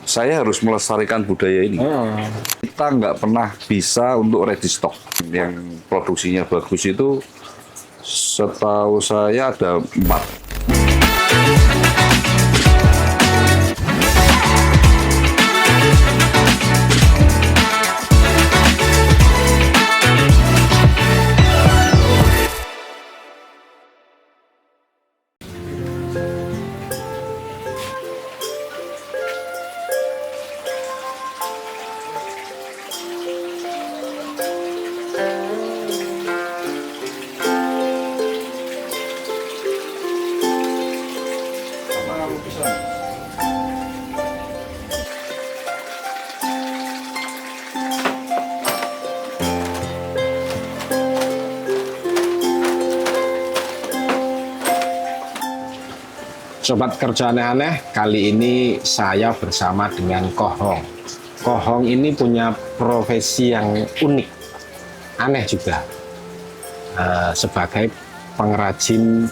Saya harus melestarikan budaya ini. Kita nggak pernah bisa untuk ready stock. Yang produksinya bagus itu setahu saya ada 4. Sobat Kerja Aneh-Aneh, kali ini saya bersama dengan Kohong. Kohong ini punya profesi yang unik, aneh juga, sebagai pengrajin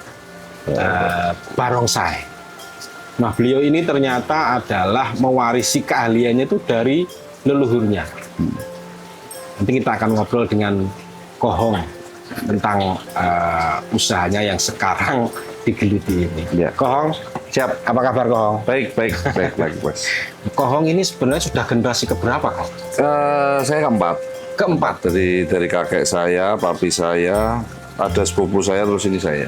barongsai. Nah, beliau ini ternyata adalah mewarisi keahliannya itu dari leluhurnya. Nanti kita akan ngobrol dengan Kohong tentang usahanya yang sekarang digeluti ini. Ya. Kohong, Siap. apa kabar Kohong? Baik, Mas. Kohong ini sebenarnya sudah generasi keberapa, Kohong? Saya keempat. Keempat. Dari kakek saya, papi saya, ada sepupu saya, terus ini saya.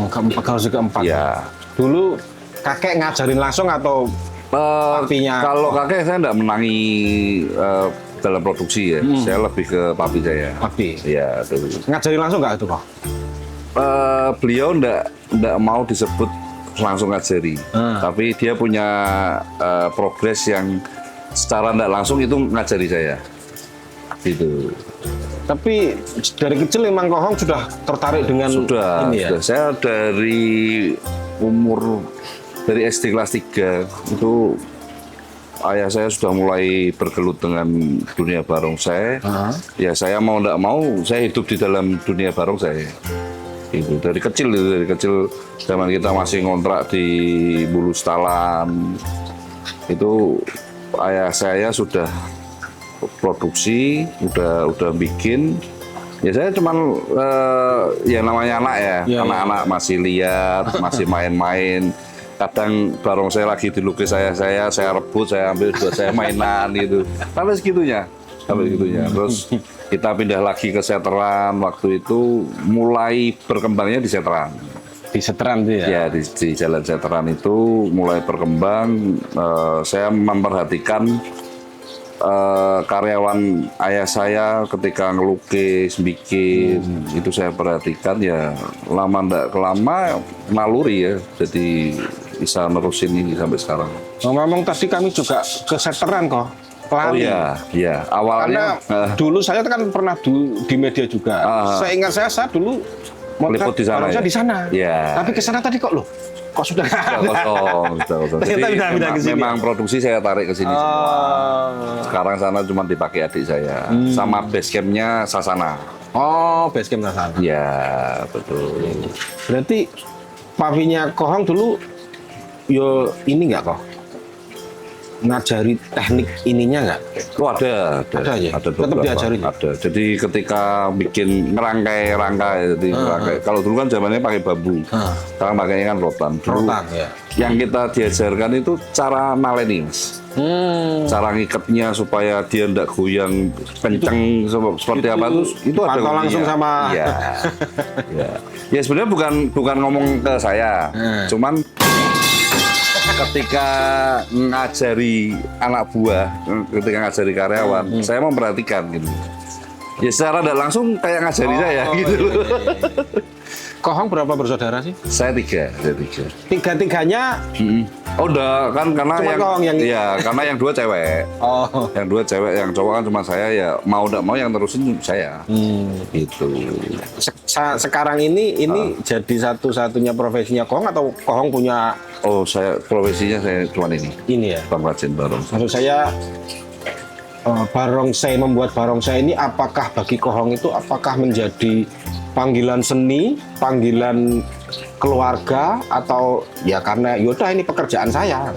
Generasi keempat. Ya. Dulu kakek ngajarin langsung atau papinya? Kalau kakek saya nggak menangi dalam produksi ya. Saya lebih ke papi saya. Papi? Iya, dulu. Ngajarin langsung nggak itu, Kohong? Beliau nggak mau disebut langsung ngajari, tapi dia punya progres yang secara nggak langsung itu ngajari saya, gitu. Tapi dari kecil memang Kohong sudah tertarik dengan Sudah, ini ya? saya dari SD kelas 3 itu ayah saya sudah mulai bergelut dengan dunia barongsai. Ya saya mau nggak mau saya hidup di dalam dunia barongsai. Itu dari kecil zaman kita masih ngontrak di Bulus Talan itu ayah saya sudah produksi, udah bikin. Ya saya cuman ya namanya anak ya, anak-anak masih lihat, masih main-main. Kadang barongsai lagi dilukis saya rebut, saya ambil buat saya mainan gitu. Sampai segitunya. Terus kita pindah lagi ke Seteran, waktu itu mulai berkembangnya di Seteran. Di Seteran itu ya? Ya, di Jalan Seteran itu mulai berkembang. Saya memperhatikan karyawan ayah saya ketika ngelukis, bikin, itu saya perhatikan ya lama ndak kelama naluri ya, jadi bisa nerusin ini sampai sekarang. Ngomong tadi kami juga ke Seteran kok. Oh iya, awalnya karena dulu saya kan pernah di media juga. Seingat saya dulu meliput di sana. Ya? Di sana. Ya. Tapi ke sana tadi kok sudah kosong. Jadi memang produksi saya tarik ke sini semua. Sekarang sana cuma dipakai adik saya. Sama base campnya Sasana. Oh, base camp Sasana. Ya, betul. Berarti papinya Kohong dulu yo ini enggak kok? Ngajari teknik ininya nggak? Oh ada ya? Ada tetap diajarin? Ada. Jadi ketika bikin ngerangkai, jadi kalau dulu kan zamannya pakai bambu, sekarang pakainya kan rotan. Rotan ya. Yang kita diajarkan itu cara naleni, Mas. Cara ngikatnya supaya dia ndak goyang kenceng seperti apa itu ada langsung sama. Ya. Ya sebenarnya bukan ngomong ke saya, cuman ketika ngajari anak buah, ketika ngajari karyawan, saya memperhatikan gitu. Ya secara tidak langsung kayak ngajari saya gitu. Iya. Kohong berapa bersaudara sih? Saya tiga. Tiga-tiganya? Oh udah kan karena karena yang 2 cewek. Oh. Yang 2 cewek, yang cowok kan cuma saya ya mau tidak mau yang terusin saya. Gitu. Sekarang ini jadi satu-satunya profesinya Kohong atau Kohong punya? Oh profesinya saya cuma ini. Ini ya. Pengrajin barongsai. Maksud saya barongsai, membuat barongsai ini apakah bagi Kohong itu apakah menjadi panggilan seni, panggilan keluarga, atau ya karena yaudah ini pekerjaan saya?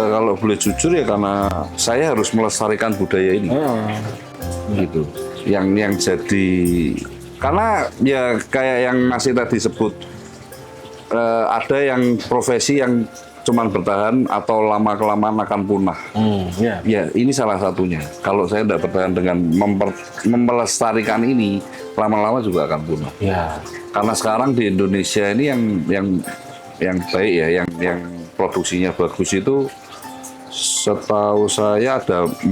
kalau boleh jujur ya karena saya harus melestarikan budaya ini. Gitu. Yang jadi karena ya kayak yang masih tadi sebut ada yang profesi yang cuman bertahan atau lama kelamaan akan punah. Ya ini salah satunya. Kalau saya tidak bertahan dengan melestarikan ini, lama-lama juga akan punah. Karena sekarang di Indonesia ini yang baik ya, yang produksinya bagus itu setahu saya ada 4.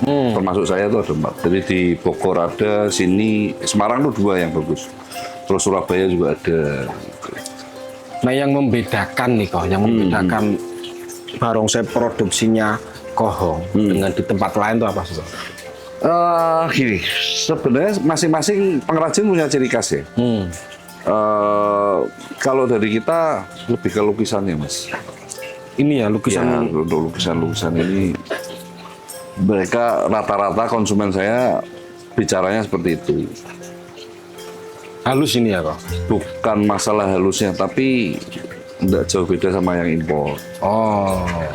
Termasuk saya itu ada 4. Jadi di Bogor ada, sini Semarang tuh 2 yang bagus. Terus Surabaya juga ada. Nah, yang membedakan nih kok, yang membedakan barongsai produksinya Kohong dengan di tempat lain itu apa sih kok? Gini, sebenarnya masing-masing pengrajin punya ciri khas ya. Kalau dari kita lebih ke lukisannya, Mas. Ini ya lukisan. Ya, untuk lukisan-lukisan ini mereka rata-rata konsumen saya bicaranya seperti itu. Halus ini ya kok? Bukan masalah halusnya, tapi tidak jauh beda sama yang impor.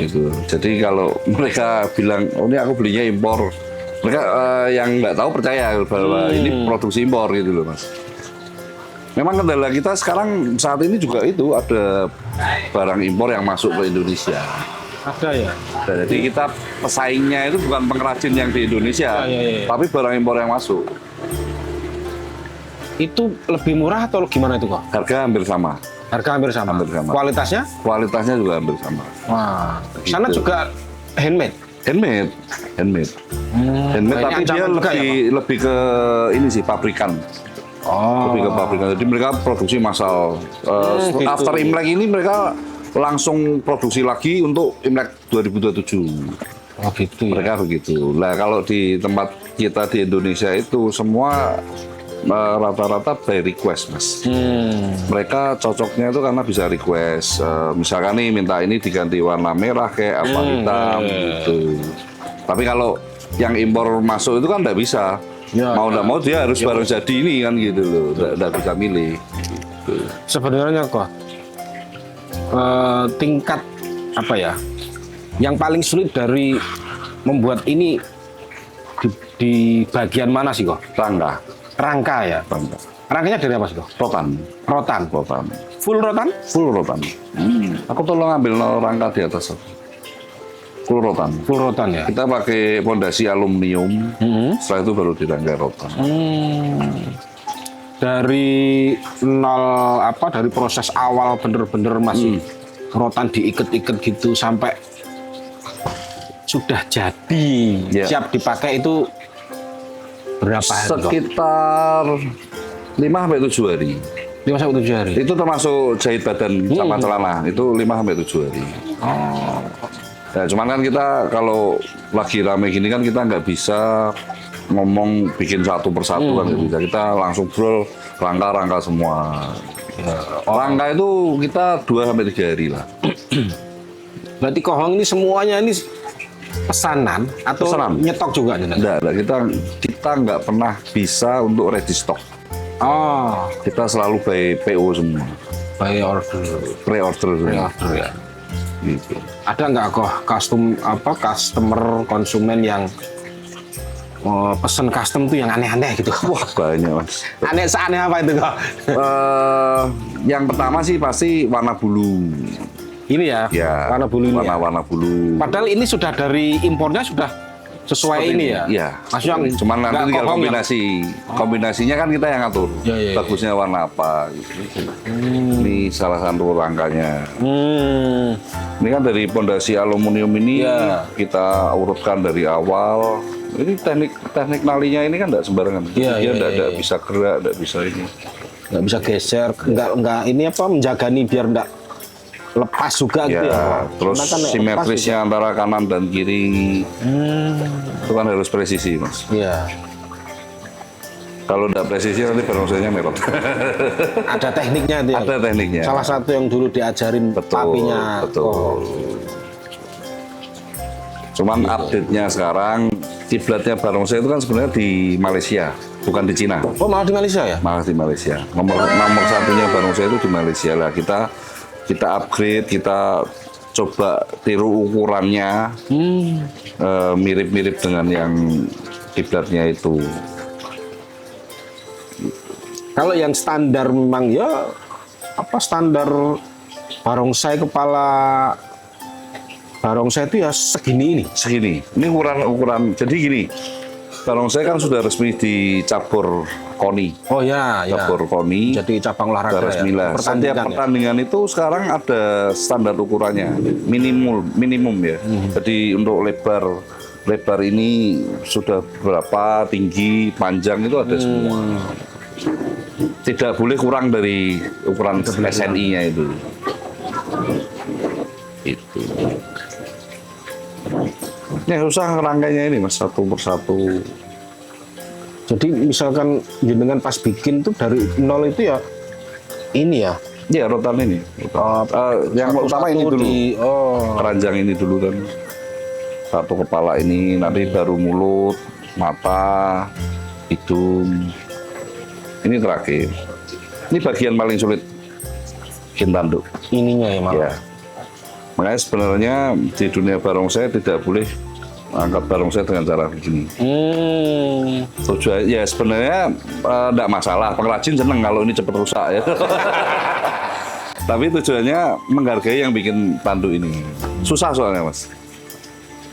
Gitu. Jadi kalau mereka bilang, oh ini aku belinya impor, mereka yang nggak tahu percaya bahwa ini produksi impor gitu loh, Mas. Memang kendala kita sekarang saat ini juga itu ada barang impor yang masuk ke Indonesia. Ada ya? Nah, jadi kita pesaingnya itu bukan pengrajin yang di Indonesia, tapi barang impor yang masuk. Itu lebih murah atau gimana itu kok? Harga hampir sama. Harga hampir sama? Hampir sama. Kualitasnya? Kualitasnya juga hampir sama. Wah, Gitu. sana juga handmade? Handmade. Handmade, tapi dia lebih ke ini sih, pabrikan. Lebih ke pabrikan. Jadi mereka produksi massal. Gitu. After Imlek ini mereka langsung produksi lagi untuk Imlek 2027. Gitu ya? Mereka begitu. Nah, kalau di tempat kita di Indonesia itu semua rata-rata by request, Mas. Mereka cocoknya itu karena bisa request. Misalkan nih minta ini diganti warna merah kayak apa hitam gitu. Tapi kalau yang impor masuk itu kan nggak bisa. Mau nggak mau dia harus barang jadi ini kan gitu loh. Nggak bisa milih. Gitu. Sebenarnya kok tingkat apa ya? Yang paling sulit dari membuat ini di bagian mana sih kok? Rangka ya? Rangkanya dari apa sih kok? Rotan. Full rotan? Full rotan. Aku tolong ambil rangka di atas. Full rotan ya? Kita pakai pondasi aluminium. Setelah itu baru dirangkai rotan. Dari nol dari proses awal bener-bener masih rotan diikat-ikat gitu sampai sudah jadi siap dipakai itu berapa hari? Sekitar 5-7 hari. 5-7 hari. Itu termasuk jahit badan sama celana. Itu 5-7 hari. Ya, cuman kan kita kalau lagi rame gini kan kita nggak bisa ngomong bikin satu persatu kan nggak bisa. Kita langsung bro rangka semua. Rangka itu kita 2-3 hari lah. Berarti Kohong ini semuanya ini pesanan atau nyetok juga? Enggak, kita nggak pernah bisa untuk ready stock. Kita selalu by PO semua. By order. Pre-order ya. Gitu. Ada nggak kok customer konsumen yang pesen custom tuh yang aneh-aneh gitu? Wah banyak, Mas. Aneh apa itu kok? Yang pertama sih pasti warna bulu. Ini ya, warna bulu ini. Warna bulu. Padahal ini sudah dari impornya sudah sesuai seperti ini ya. Iya. Maksudnya cuman nanti tinggal kombinasi. Kombinasinya kan kita yang ngatur. Bagusnya warna apa gitu. Ini salah satu rangkanya. Ini kan dari pondasi aluminium ini kita urutkan dari awal. Ini teknik nalinya ini kan enggak sembarangan. Dia enggak bisa gerak, enggak bisa ini. Enggak bisa geser, enggak ini menjaga nih biar enggak lepas juga gitu ya. Terus kan simetrisnya antara kanan dan kiri itu kan harus presisi, Mas. Iya. Kalau tidak presisi nanti barongsainya merot. Ada tekniknya itu ya? Ada tekniknya. Salah satu yang dulu diajarin papinya. Betul. Cuman update-nya sekarang kiblatnya barongsai itu kan sebenarnya di Malaysia, bukan di Cina. Oh, malah di Malaysia ya? Malah di Malaysia. Nomor satunya barongsai itu di Malaysia lah. Kita upgrade, kita coba tiru ukurannya, mirip-mirip dengan yang kiblatnya itu. Kalau yang standar memang ya apa standar barongsai kepala barongsai itu ya segini ini. Segini, ini ukuran. Jadi gini, barongsai kan sudah resmi dicabur KONI. Oh ya, Cabur KONI. Jadi cabang olahraga resmi ya. lah. Setiap pertandingan itu sekarang ada standar ukurannya, minimum ya. Jadi untuk lebar ini sudah berapa, tinggi, panjang itu ada semua. Tidak boleh kurang dari ukuran SNI-nya itu. Itu. Ya susah ngerangkainya ini Mas, satu persatu. Jadi misalkan jenengan pas bikin tuh dari nol itu ya ini ya. Ya rotan ini. Yang utama ini dulu. Keranjang ini dulu kan. Satu kepala ini, nanti baru mulut, mata, hidung. Ini terakhir. Ini bagian paling sulit bikin tanduk. Ininya ya malah. Ya. Makanya sebenarnya di dunia barongsai tidak boleh angkat barongsai dengan cara begini. Tujuan ya sebenarnya tidak masalah. Pengrajin seneng kalau ini cepat rusak ya. Tapi tujuannya menghargai yang bikin tanduk ini. Susah soalnya Mas.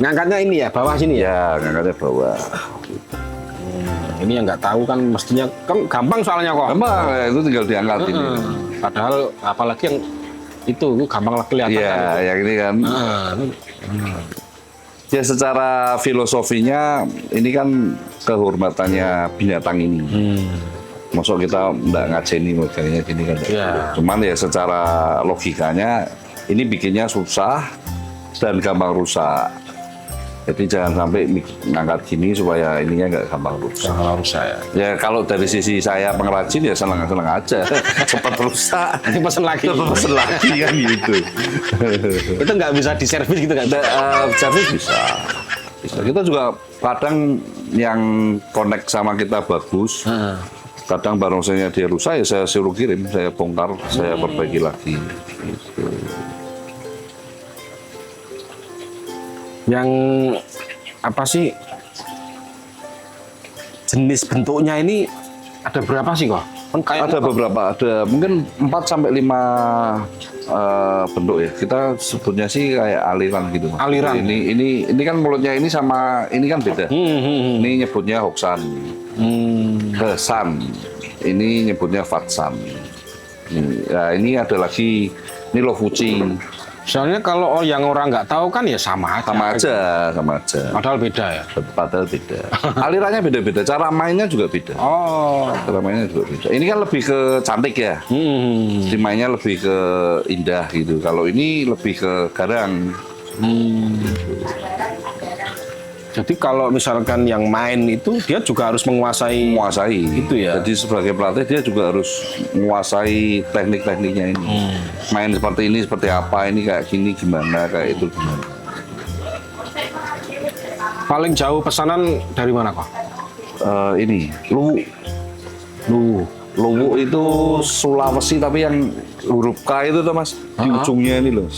Ngangkatnya ini ya, bawah sini ya? Ya, ngangkatnya bawah. Ini yang nggak tahu kan mestinya kan gampang soalnya kok. Gampang, ya, itu tinggal diangkat ini. Padahal apalagi yang itu gampang kelihatan. Iya, kan. yang ini kan. Ya secara filosofinya ini kan kehormatannya binatang ini. Maksud kita nggak ngajeni modelnya gini kan. Cuman ya secara logikanya ini bikinnya susah dan gampang rusak. Jadi jangan sampai ngangkat gini supaya ininya nggak gampang rusak. Gampang rusak ya. Ya kalau dari sisi saya pengrajin ya senang-senang aja. Cepat rusak. Nanti pesen lagi. Pesen lagi kan gitu. Itu nggak bisa diservis gitu nggak? Servis bisa. Kita juga kadang yang connect sama kita bagus. Kadang barongsainya dia rusak ya saya suruh kirim, saya bongkar, saya perbaiki lagi. Gitu. Yang apa sih jenis bentuknya ini ada berapa sih kok? Kan ada beberapa, ada mungkin 4 sampai 5 bentuk ya. Kita sebutnya sih kayak aliran gitu. Aliran. Ini kan mulutnya ini sama ini kan beda. Ini nyebutnya hoksan. Hesan. Ini nyebutnya fatsan. Nah, ini ada lagi ini lofucing. Soalnya kalau yang orang nggak tahu kan ya sama aja. Sama aja. Padahal beda ya. Padahal beda. Alirannya beda-beda. Cara mainnya juga beda. Cara mainnya juga beda. Ini kan lebih ke cantik ya. Mainnya lebih ke indah gitu. Kalau ini lebih ke garang. Jadi kalau misalkan yang main itu dia juga harus menguasai itu ya. Jadi sebagai pelatih dia juga harus menguasai teknik-tekniknya ini. Main seperti ini seperti apa, ini kayak gini gimana, kayak itu gimana. Paling jauh pesanan dari mana kok? Ini Luwu itu Sulawesi tapi yang huruf K itu tuh Mas, di ujungnya ini loh.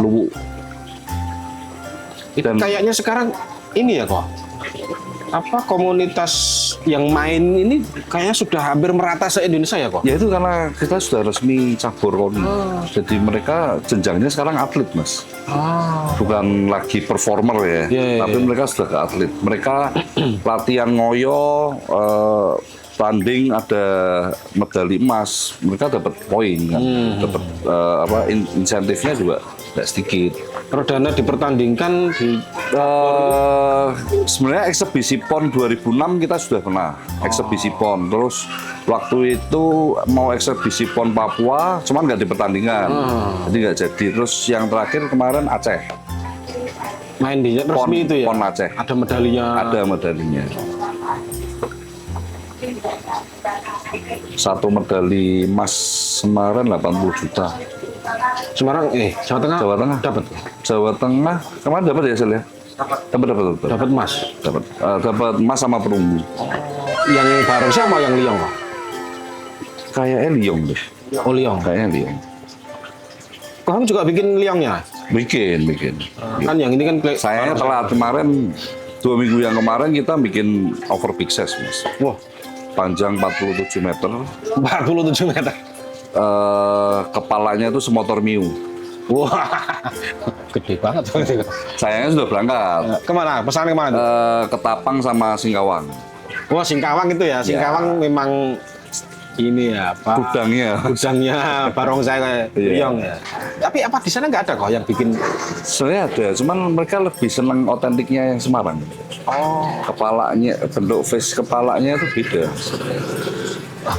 Luwu. Dan kayaknya sekarang ini ya kok, apa komunitas yang main ini kayaknya sudah hampir merata se-Indonesia ya kok? Ya itu karena kita sudah resmi cabur KONI. Jadi mereka jenjangnya sekarang atlet Mas. Bukan lagi performer ya, tapi mereka sudah ke atlet. Mereka latihan ngoyo, tanding ada medali emas, mereka dapat poin kan, dapat insentifnya juga tidak sedikit. Perdana dipertandingkan di sebenarnya eksebisi PON 2006 kita sudah pernah eksebisi PON. Terus waktu itu mau eksebisi PON Papua, cuman nggak dipertandingkan, jadi nggak jadi. Terus yang terakhir kemarin Aceh. Main di resmi itu ya? PON Aceh. Ada medalinya. Ada medalinya. Satu medali emas kemarin 80 juta. Semarang, Jawa Tengah. Jawa Tengah dapat. Jawa Tengah kemarin dapat ya Sel ya? Dapat emas. Dapat emas sama perunggu. Yang bareng sama yang liong kok? Kayaknya liong deh. Oh liong. Kayaknya liong. Kohong juga bikin liangnya? Bikin. Kan yang ini kan Saya telat kemarin 2 minggu yang kemarin kita bikin over big size, Mas. Wah, Panjang 47 meter. 47 meter. Kepalanya itu semotor Miu. Wah, gede banget. Sayangnya sudah berangkat. Kemana? Pesan kemana? Ke Tapang sama Singkawang. Wah, Singkawang itu ya. Singkawang memang ini ya, Pak. Gudangnya barongsai kayak Iya. liang ya. Tapi apa di sana nggak ada kok yang bikin? Sebenarnya ada, cuman mereka lebih senang otentiknya yang Semarang. Oh, Kepalanya, bentuk face kepalanya itu beda.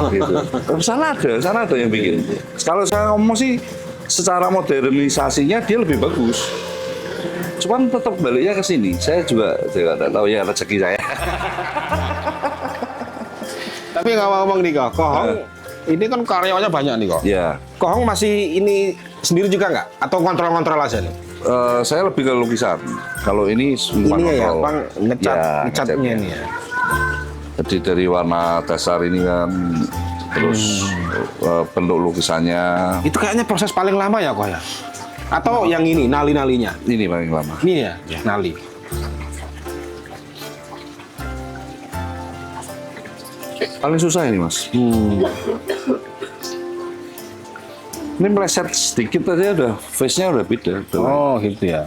Gitu. Sana ada yang bikin. Kalau saya ngomong sih, secara modernisasinya dia lebih bagus. Cuman tetap baliknya ke sini. Saya juga tidak tahu ya rezeki saya. tapi ngomong nih kok, Kohong ini kan karyawannya banyak nih kok. Ya, Kohong masih ini sendiri juga nggak? Atau kontrol-kontrol aja nih? saya lebih ke lukisan. Kalau ini semua Ini ya, kontrol. Bang, ngecatnya ngecatnya. ini ya. Jadi dari warna dasar ini kan, terus bentuk lukisannya Itu kayaknya proses paling lama ya kok ya? Atau yang ini, nali-nalinya? ini paling lama. Ini ya, nali. Paling susah ini, Mas. Ini meleset sedikit aja udah face-nya udah beda. Oh gitu ya,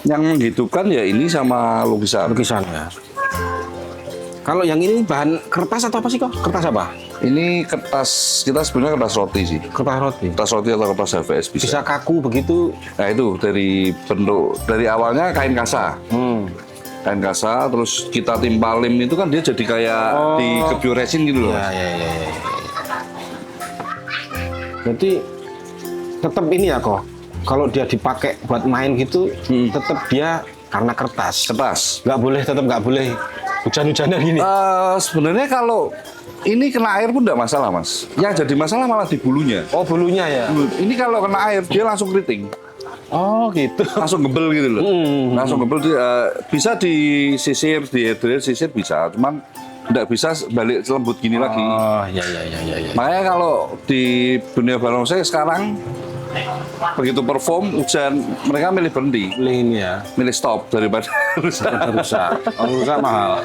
Yang menghidupkan ya ini sama lukisan. lukisannya. Kalau yang ini bahan kertas atau apa sih kok? Kertas apa? Ini kertas, kita sebenarnya kertas roti sih. Kertas roti. Kertas roti atau kertas HVS bisa. Bisa kaku begitu. Nah itu dari bentuk, dari awalnya kain kasa. Kain kasa, terus kita timpa lem itu kan dia jadi kayak dikebyur resin gitu loh. Ya. Jadi tetap ini ya kok. Kalau dia dipakai buat main gitu, tetap dia karena kertas. Kertas. Tetap nggak boleh hujan-hujanan gini. Sebenarnya kalau ini kena air pun tidak masalah, Mas. Yang jadi masalah malah di bulunya. Oh bulunya ya. Ini kalau kena air dia langsung keriting, Oh gitu. langsung gebel gitu loh. Langsung gebel. Bisa disisir, di air sisir bisa, cuman tidak bisa balik lembut gini lagi. Oh ya. Makanya kalau di dunia barongsai sekarang begitu perform hujan, mereka milih berhenti, Ini ya. milih stop daripada rusak. Rusak. Oh, rusak mahal.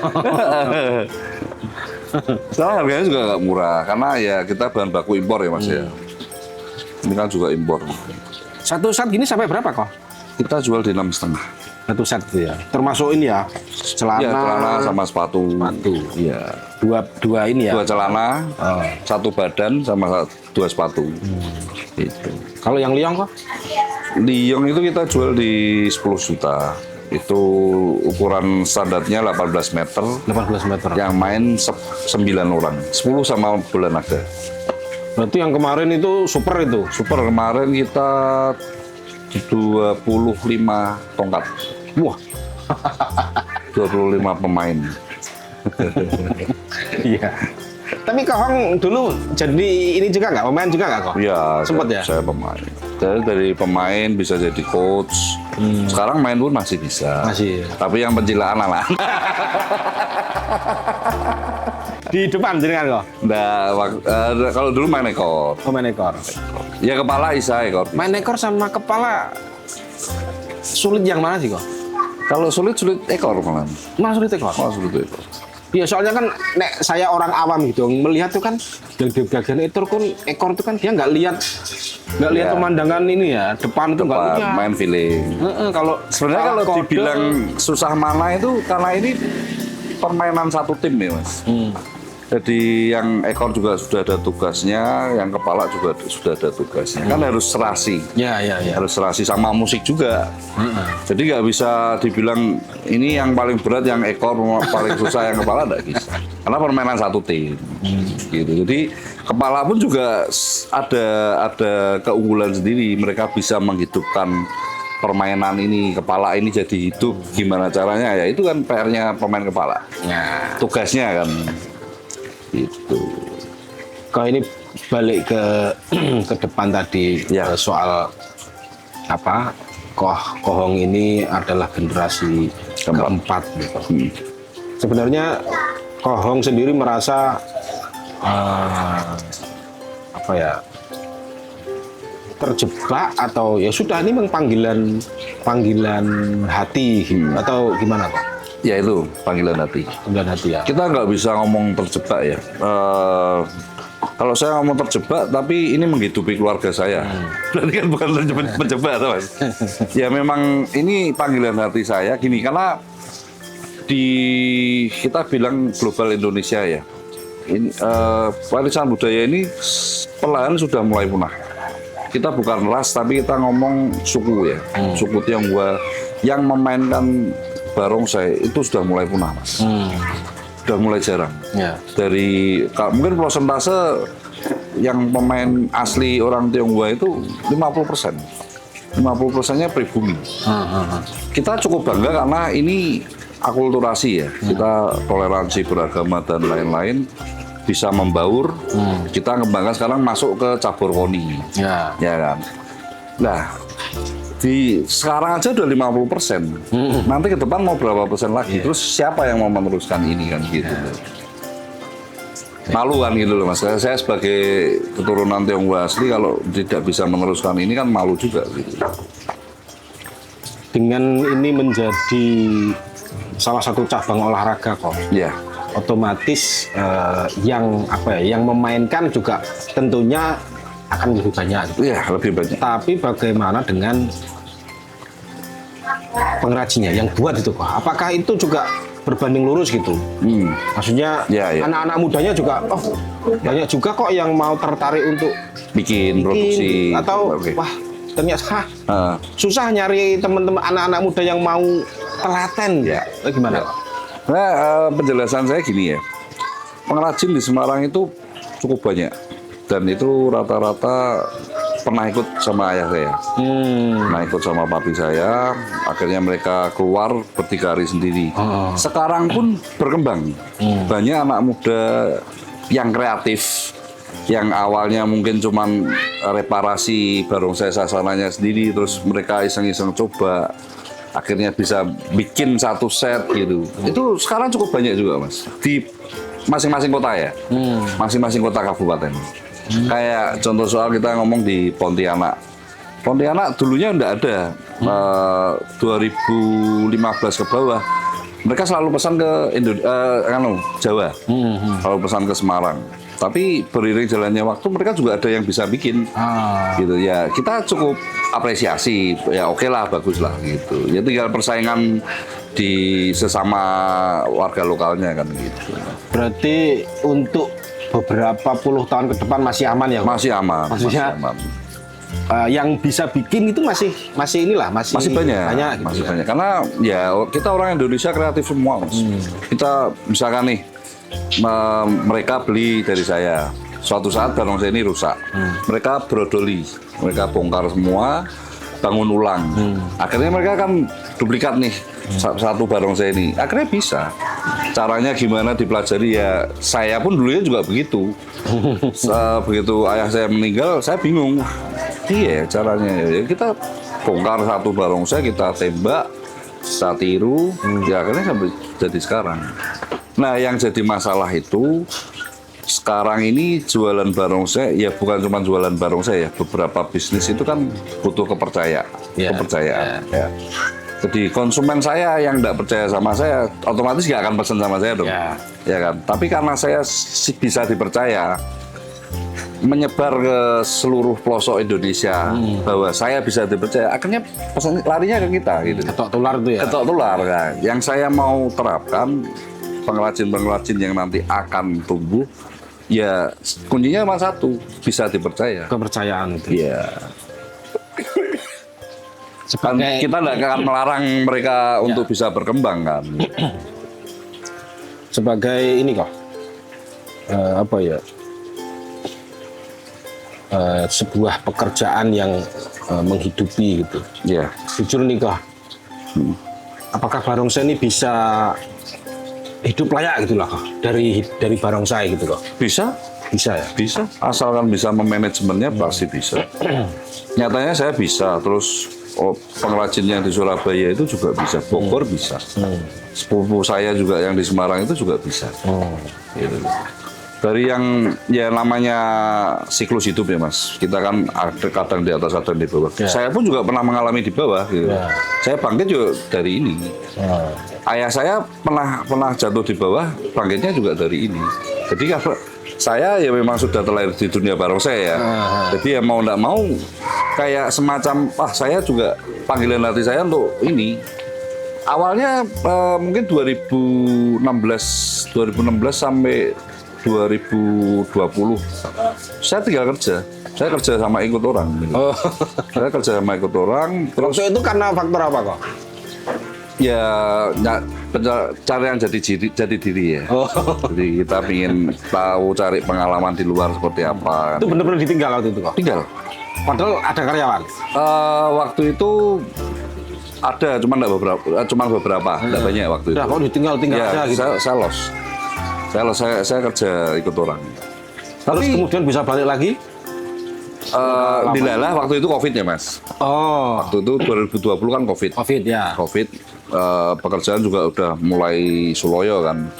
Sekarang harganya juga nggak murah karena ya kita bahan baku impor ya, Mas ya. Ini kan juga impor. Satu set gini sampai berapa kok? Kita jual di 6,5. Satu set itu ya. Termasuk ini ya. Celana. Iya, celana sama sepatu. Iya. Dua ini ya. 2 celana, Oh. 1 badan sama 2 sepatu. Itu. Kalau yang liang kok? Liong itu kita jual di 10 juta. Itu ukuran standarnya 18 meter. 18 meter. Yang main 9 orang. 10 sama bulan ada. Berarti yang kemarin itu super itu. Super kemarin kita 25 tongkat. Wah. 25 pemain. Iya. Tapi Kohong dulu jadi ini juga nggak? Pemain juga nggak kok? Iya, Sempet ya? saya pemain. Dari pemain bisa jadi coach. Sekarang main pun masih bisa. Masih. Tapi yang pencilaan anak. Di depan jenengan kok? Nah, kalau dulu main ekor. Oh, main ekor. Ya kepala bisa ekor. Main ekor sama kepala sulit yang mana sih kok? Kalau sulit ekor malah. Mana sulit ekor? Oh, sulit ekor. Iya soalnya kan nek saya orang awam gitu melihat tuh kan yang di bagian ekor itu kan dia nggak lihat Iya. pemandangan ini ya depan itu nggak Depan, lihat. main feeling. Kalau Sebenarnya kalau kode- dibilang susah mana itu karena ini permainan satu tim ya, Mas. Jadi yang ekor juga sudah ada tugasnya, yang kepala juga sudah ada tugasnya. Kan harus serasi. ya. Harus serasi sama musik juga. Jadi nggak bisa dibilang ini yang paling berat, yang ekor paling susah, yang kepala nggak bisa. Karena permainan satu tim. Gitu. Jadi kepala pun juga ada keunggulan sendiri. Mereka bisa menghidupkan permainan ini, kepala ini jadi hidup. Gimana caranya? Ya itu kan PR-nya pemain kepala. Ya. Tugasnya kan. Itu. Kalau ini balik ke depan tadi Ya. soal apa Kohong ini adalah generasi keempat gitu. Sebenarnya Kohong sendiri merasa apa ya terjebak atau ya sudah ini memang panggilan hati atau gimana Pak? Ya itu panggilan hati. Panggilan hati ya. Kita nggak bisa ngomong terjebak ya. Kalau saya ngomong terjebak, tapi ini menghidupi keluarga saya. Berarti kan bukan terjebak, Mas. Ya memang ini panggilan hati saya gini, karena kita bilang global Indonesia ya. Ini warisan budaya ini perlahan sudah mulai punah. Kita bukan ras, tapi kita ngomong suku ya. Suku Tionghoa yang memainkan barongsai itu sudah mulai punah, Mas. Sudah mulai jarang. Ya. Dari mungkin persentase yang pemain asli orang Tionghoa itu 50%. 50%-nya pribumi. Kita cukup bangga karena ini akulturasi ya. Kita toleransi beragama dan lain-lain bisa membaur. Kita kembangkan sekarang masuk ke cabur koni. Ya kan. Nah, sekarang aja udah 50%. Nanti ke depan mau berapa persen lagi? Terus siapa yang mau meneruskan ini kan gitu. Malu kan gitu loh Mas. Saya sebagai keturunan Tionghoa asli kalau tidak bisa meneruskan ini kan malu juga gitu. Dengan ini menjadi salah satu cabang olahraga kok. Ya. Otomatis yang memainkan juga tentunya akan lebih banyak. Iya, lebih banyak. Tapi bagaimana dengan pengrajinnya yang buat itu Pak? Apakah itu juga berbanding lurus gitu? Maksudnya anak-anak mudanya juga banyak juga kok yang mau tertarik untuk bikin produksi atau wah ternyata susah nyari teman-teman anak-anak muda yang mau telaten ya. Gimana? Nah, penjelasan saya gini ya. Pengrajin di Semarang itu cukup banyak. Dan itu rata-rata pernah ikut sama ayah saya. Pernah ikut sama papi saya. Akhirnya mereka keluar berdikari sendiri. Sekarang pun berkembang. Banyak anak muda yang kreatif. Yang awalnya mungkin cuman reparasi barongsai sasananya sendiri. Terus mereka iseng-iseng coba. Akhirnya bisa bikin satu set gitu. Itu sekarang cukup banyak juga Mas. Di masing-masing kota ya. Masing-masing kota kabupaten. Kayak contoh soal kita ngomong di Pontianak. Pontianak dulunya enggak ada. 2015 ke bawah. Mereka selalu pesan ke Jawa. Selalu pesan ke Semarang. Tapi beriring jalannya waktu mereka juga ada yang bisa bikin. Gitu ya. Kita cukup apresiasi. Ya oke lah, bagus lah gitu. Ya tinggal persaingan di sesama warga lokalnya kan gitu. Berarti untuk beberapa puluh tahun ke depan masih aman ya? Masih aman. Maksudnya, masih aman. Yang bisa bikin itu masih banyak. Masih banyak. Karena ya kita orang Indonesia kreatif semua, Mas. Kita misalkan nih mereka beli dari saya. Suatu saat barongsai ini rusak. Mereka brodoli, mereka bongkar semua, bangun ulang. Akhirnya mereka kan duplikat nih satu barongsai ini. Akhirnya bisa. Caranya gimana dipelajari ya. Saya pun dulunya juga begitu. Begitu ayah saya meninggal, saya bingung. Iya caranya. Ya, kita bongkar satu barongsai, kita tembak, kita tiru, ya akhirnya sampai jadi sekarang. Nah yang jadi masalah itu sekarang ini jualan barongsai ya bukan cuma jualan barongsai ya, beberapa bisnis itu kan butuh kepercayaan. Ya. Jadi konsumen saya yang tidak percaya sama saya otomatis nggak akan pesan sama saya dong, ya kan. Tapi karena saya bisa dipercaya, menyebar ke seluruh pelosok Indonesia bahwa saya bisa dipercaya, akhirnya pesan larinya ke kita gitu. Ketok tular itu ya. Ketok tular kan. Yang saya mau terapkan pengrajin-pengrajin yang nanti akan tumbuh, ya kuncinya cuma satu, bisa dipercaya. Kepercayaan itu. Iya. Kita tidak akan melarang mereka untuk bisa berkembang kan. Sebagai ini kok, sebuah pekerjaan yang menghidupi gitu. Iya. Jujur nih kok, apakah barongsai ini bisa hidup layak gitu lah kok dari barongsai gitu kok? Bisa ya? Bisa. Asalkan bisa memanajemennya pasti bisa. Nyatanya saya bisa. Terus pengrajin yang di Surabaya itu juga bisa. Bogor bisa. Sepupu saya juga yang di Semarang itu juga bisa. Gitu. Dari yang ya namanya siklus hidup ya Mas. Kita kan ada kadang di atas, kadang di bawah. Ya. Saya pun juga pernah mengalami di bawah. Gitu. Ya. Saya bangkit juga dari ini. Ayah saya pernah jatuh di bawah, bangkitnya juga dari ini. Jadi kalau saya ya memang sudah terlahir di dunia barongsai ya. Jadi ya mau nggak mau kayak semacam saya juga panggilan hati saya untuk ini. Awalnya mungkin 2016 sampai 2020 saya tinggal kerja. Saya kerja sama ikut orang. Gitu. Saya kerja sama ikut orang. Terus Waktu itu karena faktor apa kok? ya pencarian jadi diri ya. Jadi kita ingin tahu cari pengalaman di luar seperti apa. Itu benar-benar ditinggal waktu itu kok? Tinggal. Padahal ada karyawan? Waktu itu ada, cuman beberapa, tidak banyak waktu itu. Udah, kok ditinggal Ya, aja gitu? saya los. Saya kerja ikut orang. Terus kemudian bisa balik lagi? Dilalah waktu itu COVID ya Mas. Oh, Waktu itu 2020 kan COVID. COVID ya. COVID, pekerjaan juga udah mulai suloyo kan.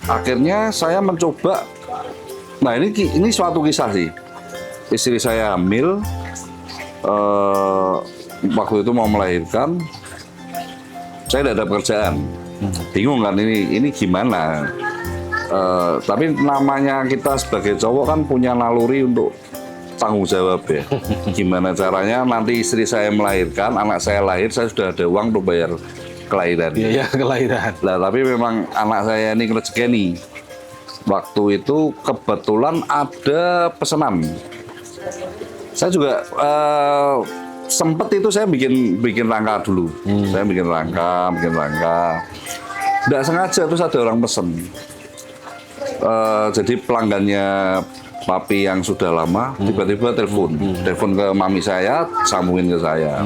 Akhirnya saya mencoba, nah ini suatu kisah sih. Istri saya hamil, waktu itu mau melahirkan, saya tidak ada pekerjaan. Bingung kan ini gimana? Tapi namanya kita sebagai cowok kan punya naluri untuk tanggung jawab ya. Gimana caranya nanti istri saya melahirkan, anak saya lahir, saya sudah ada uang untuk bayar kelahiran. Iya, kelahiran. Nah, tapi memang anak saya ini rezeki. Waktu itu kebetulan ada pesanan. Saya juga sempet itu saya bikin rangka dulu. Saya bikin rangka. Nggak sengaja terus ada orang pesen. Jadi pelanggannya papi yang sudah lama tiba-tiba telepon ke mami saya, sambungin ke saya,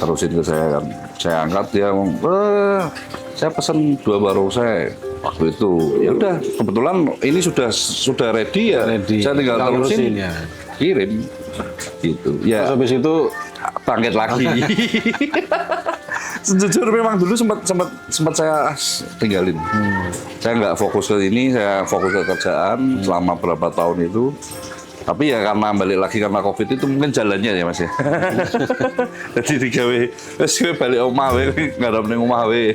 terusin ke saya kan. Saya angkat, dia ngomong, saya pesen 2 barongsai waktu itu. Ya udah, kebetulan ini sudah ready ya. Ready. Saya tinggal terusin, ya. kirim gitu. Ya. Terus habis itu Bangkit lagi. Sejujur memang dulu sempat saya tinggalin. Saya nggak fokus ke ini, saya fokus ke kerjaan selama berapa tahun itu. Tapi ya karena balik lagi karena COVID itu mungkin jalannya ya Mas ya. Jadi digawe wis balik omah we, ngarep ning omah we.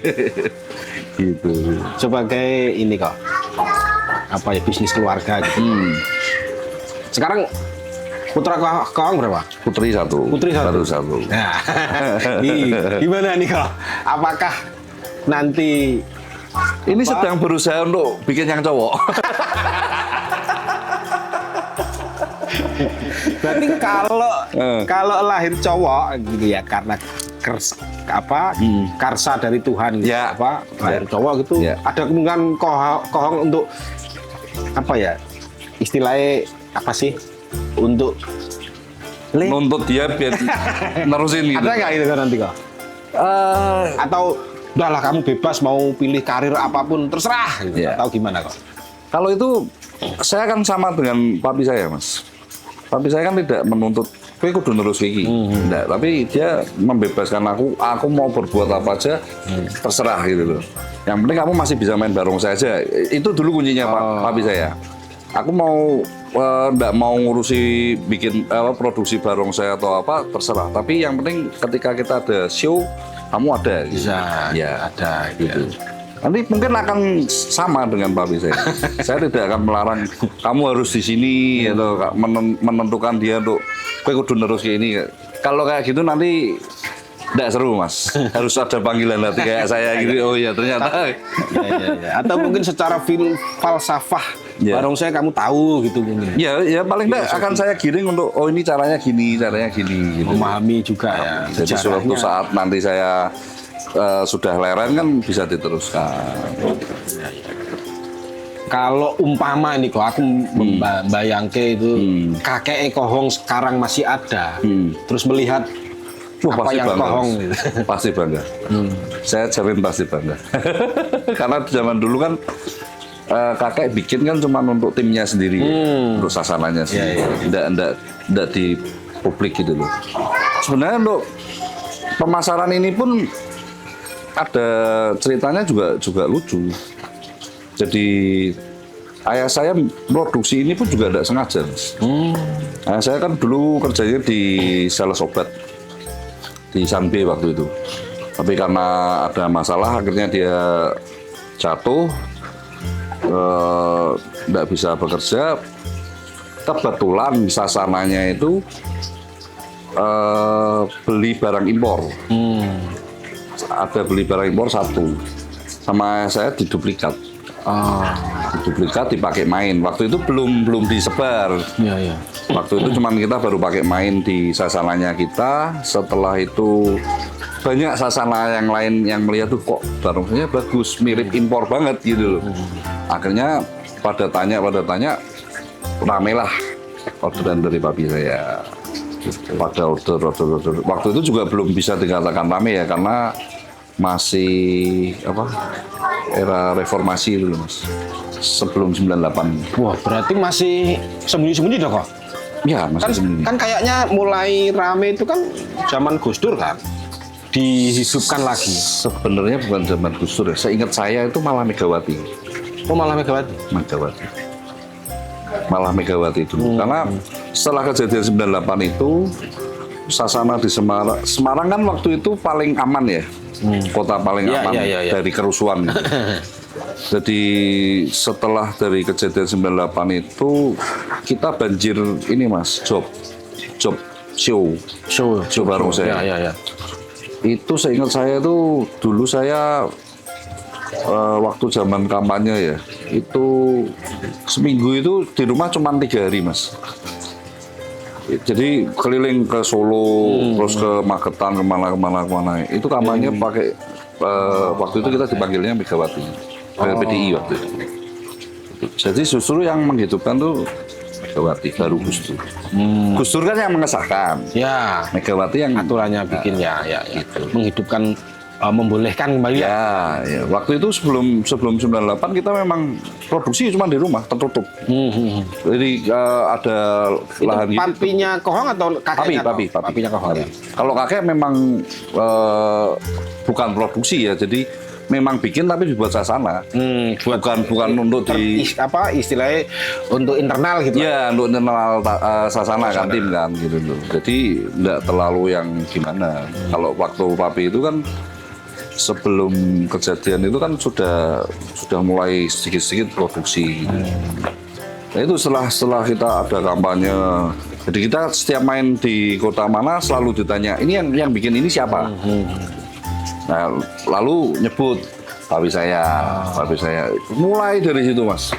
Gitu. sebagai ini kok apa ya, bisnis keluarga gitu. Sekarang putra kau berapa? Putri satu. Putri satu. Baru satu. Nah, gimana nih kok? Apakah nanti Ini sedang berusaha untuk bikin yang cowok. berarti kalau lahir cowok gitu ya karena karsa dari Tuhan gitu, Ya. lahir cowok gitu, Ya. ada kemungkinan kohong untuk apa ya, istilahnya apa sih, untuk Nuntut dia biar nerusin gitu. ada nggak itu kan nanti kok? Atau udahlah kamu bebas mau pilih karir apapun terserah gitu. Ya. Atau gimana kok? Kalau itu saya kan sama dengan papi saya Mas. Papi saya kan tidak menuntut kowe kudu nerus iki. Enggak, tapi dia membebaskan aku mau berbuat apa aja terserah gitu loh. Yang penting kamu masih bisa main barongsai aja. Itu dulu kuncinya papi saya. Aku mau enggak mau ngurusi bikin produksi barongsai atau apa terserah. Tapi yang penting ketika kita ada show kamu ada gitu. Bisa Ya, ada gitu. Nanti mungkin akan sama dengan papi saya. Saya tidak akan melarang kamu harus di sini atau menentukan dia untuk kowe kudu nerus kayak ini. Kalau kayak gitu nanti tidak seru Mas. Harus ada panggilan hati kayak saya gitu. Oh iya ternyata. Ya. Atau mungkin secara falsafah Ya. barongsai kamu tahu gitu mungkin. Ya paling tidak akan saya giring untuk ini caranya gini gitu. Memahami juga ya. Jadi suatu saat nanti saya sudah leren kan bisa diteruskan. Kalau umpama nih kok aku membayangke itu kakek kohong sekarang masih ada, terus melihat apa Pasti yang bangga, kohong Mas. gitu. Pasti bangga. Saya jamin pasti bangga. Karena zaman dulu kan kakek bikin kan cuma untuk timnya sendiri, untuk sasananya sendiri. Tidak di publik gitu loh. Sebenarnya untuk pemasaran ini pun ada ceritanya juga lucu. Jadi ayah saya produksi ini pun juga tidak sengaja, Mas. Ayah saya kan dulu kerjanya di sales obat di Sanbe waktu itu. Tapi karena ada masalah, akhirnya dia jatuh, tidak bisa bekerja. Kebetulan sasananya itu beli barang impor. Ada beli barang impor satu, sama saya diduplikat. Diduplikat dipakai main. Waktu itu belum disebar. Iya. Waktu itu cuman kita baru pakai main di sasananya kita. Setelah itu banyak sasana yang lain yang melihat tuh kok barongsainya bagus, mirip impor banget gitu loh. Akhirnya pada tanya, ramelah orderan dari papi saya. Pada order. Waktu itu juga belum bisa dikatakan rame ya, karena masih era reformasi dulu, Mas. Sebelum 98. Wah, berarti masih sembunyi-sembunyi dong kok? Ya, masih sembunyi. Kan kayaknya mulai rame itu kan zaman Gus Dur kan? Dihidupkan lagi. Sebenarnya bukan zaman Gus Dur ya. Seingat saya itu malah Megawati. Oh, malah Megawati? Malah Megawati dulu. Karena setelah kejadian 98 itu, sasana di Semarang kan waktu itu paling aman ya. Kota paling aman dari kerusuhan. Jadi setelah dari kejadian 98 itu, kita banjir ini, Mas, job show barongsai. Ya. Itu seingat saya itu dulu saya waktu zaman kampanye ya, itu seminggu itu di rumah cuma 3 hari, Mas. Jadi keliling ke Solo, terus ke Magetan, kemana. Itu kampanye pakai waktu itu kita dipanggilnya Megawati, PDI waktu itu. Jadi justru yang menghidupkan tuh Megawati, baru Gus Dur. Gus Dur kan yang mengesahkan. Ya. Megawati yang aturannya bikin ya gitu. Menghidupkan, membolehkan kembali. Ya. Waktu itu sebelum 98 kita memang produksi cuma di rumah tertutup. Jadi ada lahan itu papinya Kohong atau kakeknya? Papinya Kohong. Ya. Kalau kakek memang bukan produksi ya, jadi memang bikin tapi dibuat sasana. Bukan untuk istilahnya untuk internal gitu. Ya, untuk internal sasana kan, tim kan gitu loh. Jadi enggak terlalu yang gimana. Kalau waktu papi itu kan sebelum kejadian itu kan sudah mulai sedikit-sedikit produksi. Nah itu setelah kita ada kampanye, jadi kita setiap main di kota mana selalu ditanya, ini yang bikin ini siapa? Nah lalu nyebut papi saya. Mulai dari situ, Mas,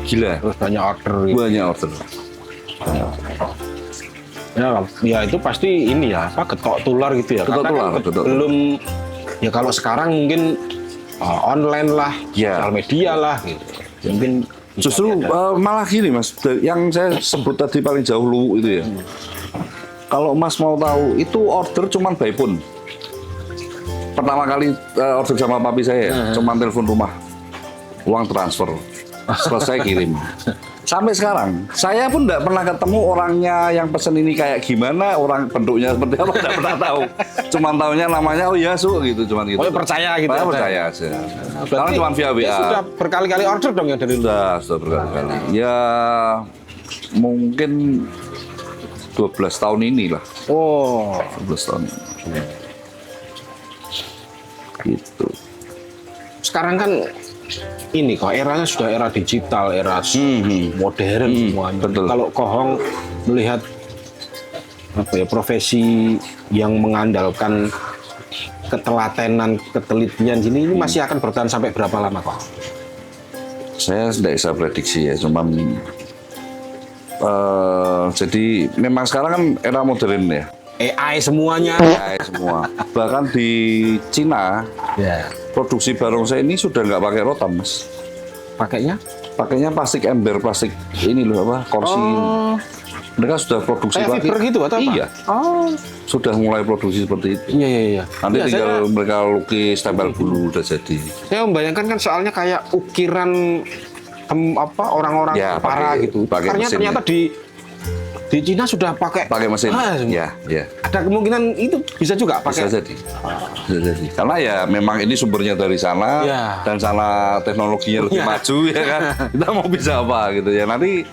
gila. Terus banyak order. Ya itu pasti ini ya, getok tular gitu ya. Belum. Ya kalau sekarang mungkin online lah, sosial media lah gitu. Mungkin justru malah gini, Mas, yang saya sebut tadi paling jauh lu itu ya. Kalau Mas mau tahu, itu order cuman by phone. Pertama kali order sama papi saya, cuman telepon rumah, uang transfer, selesai kirim. Sampai sekarang, saya pun tidak pernah ketemu orangnya yang pesen ini kayak gimana, orang bentuknya seperti apa, tidak pernah tahu. Cuman tahunya namanya, oh ya Su, gitu, cuman gitu. Oh percaya gitu? Percaya aja. Karena cuma via WA. Sudah berkali-kali order dong ya dari Sudah berkali-kali. Ya mungkin 12 tahun inilah. Oh. 12 tahun ini. Gitu. Sekarang kan ini kok eranya sudah era digital, era modern semuanya. Betul. Kalau Kohong melihat profesi yang mengandalkan ketelatenan, ketelitian ini masih akan bertahan sampai berapa lama kok? Saya tidak bisa prediksi ya, cuman jadi memang sekarang kan era modern ya. AI semuanya. AI semua. Bahkan di Cina, produksi barongsai ini sudah nggak pakai rotan, Mas. Pakainya plastik ember, plastik ini loh kursi. Mereka sudah produksi kayak fiber gitu atau apa? Iya. Sudah mulai produksi seperti itu. Iya. Nanti tinggal mereka lukis, tempel bulu udah jadi. Saya membayangkan kan soalnya kayak ukiran orang-orang para gitu. Ternyata di di Cina sudah pakai mesin. semua. Ya, ya. Ada kemungkinan itu bisa juga pakai. Bisa jadi. Bisa jadi. Karena ya memang ini sumbernya dari sana Ya. dan sana teknologinya lebih Ya. maju ya kan. Kita mau bisa apa gitu ya. Nanti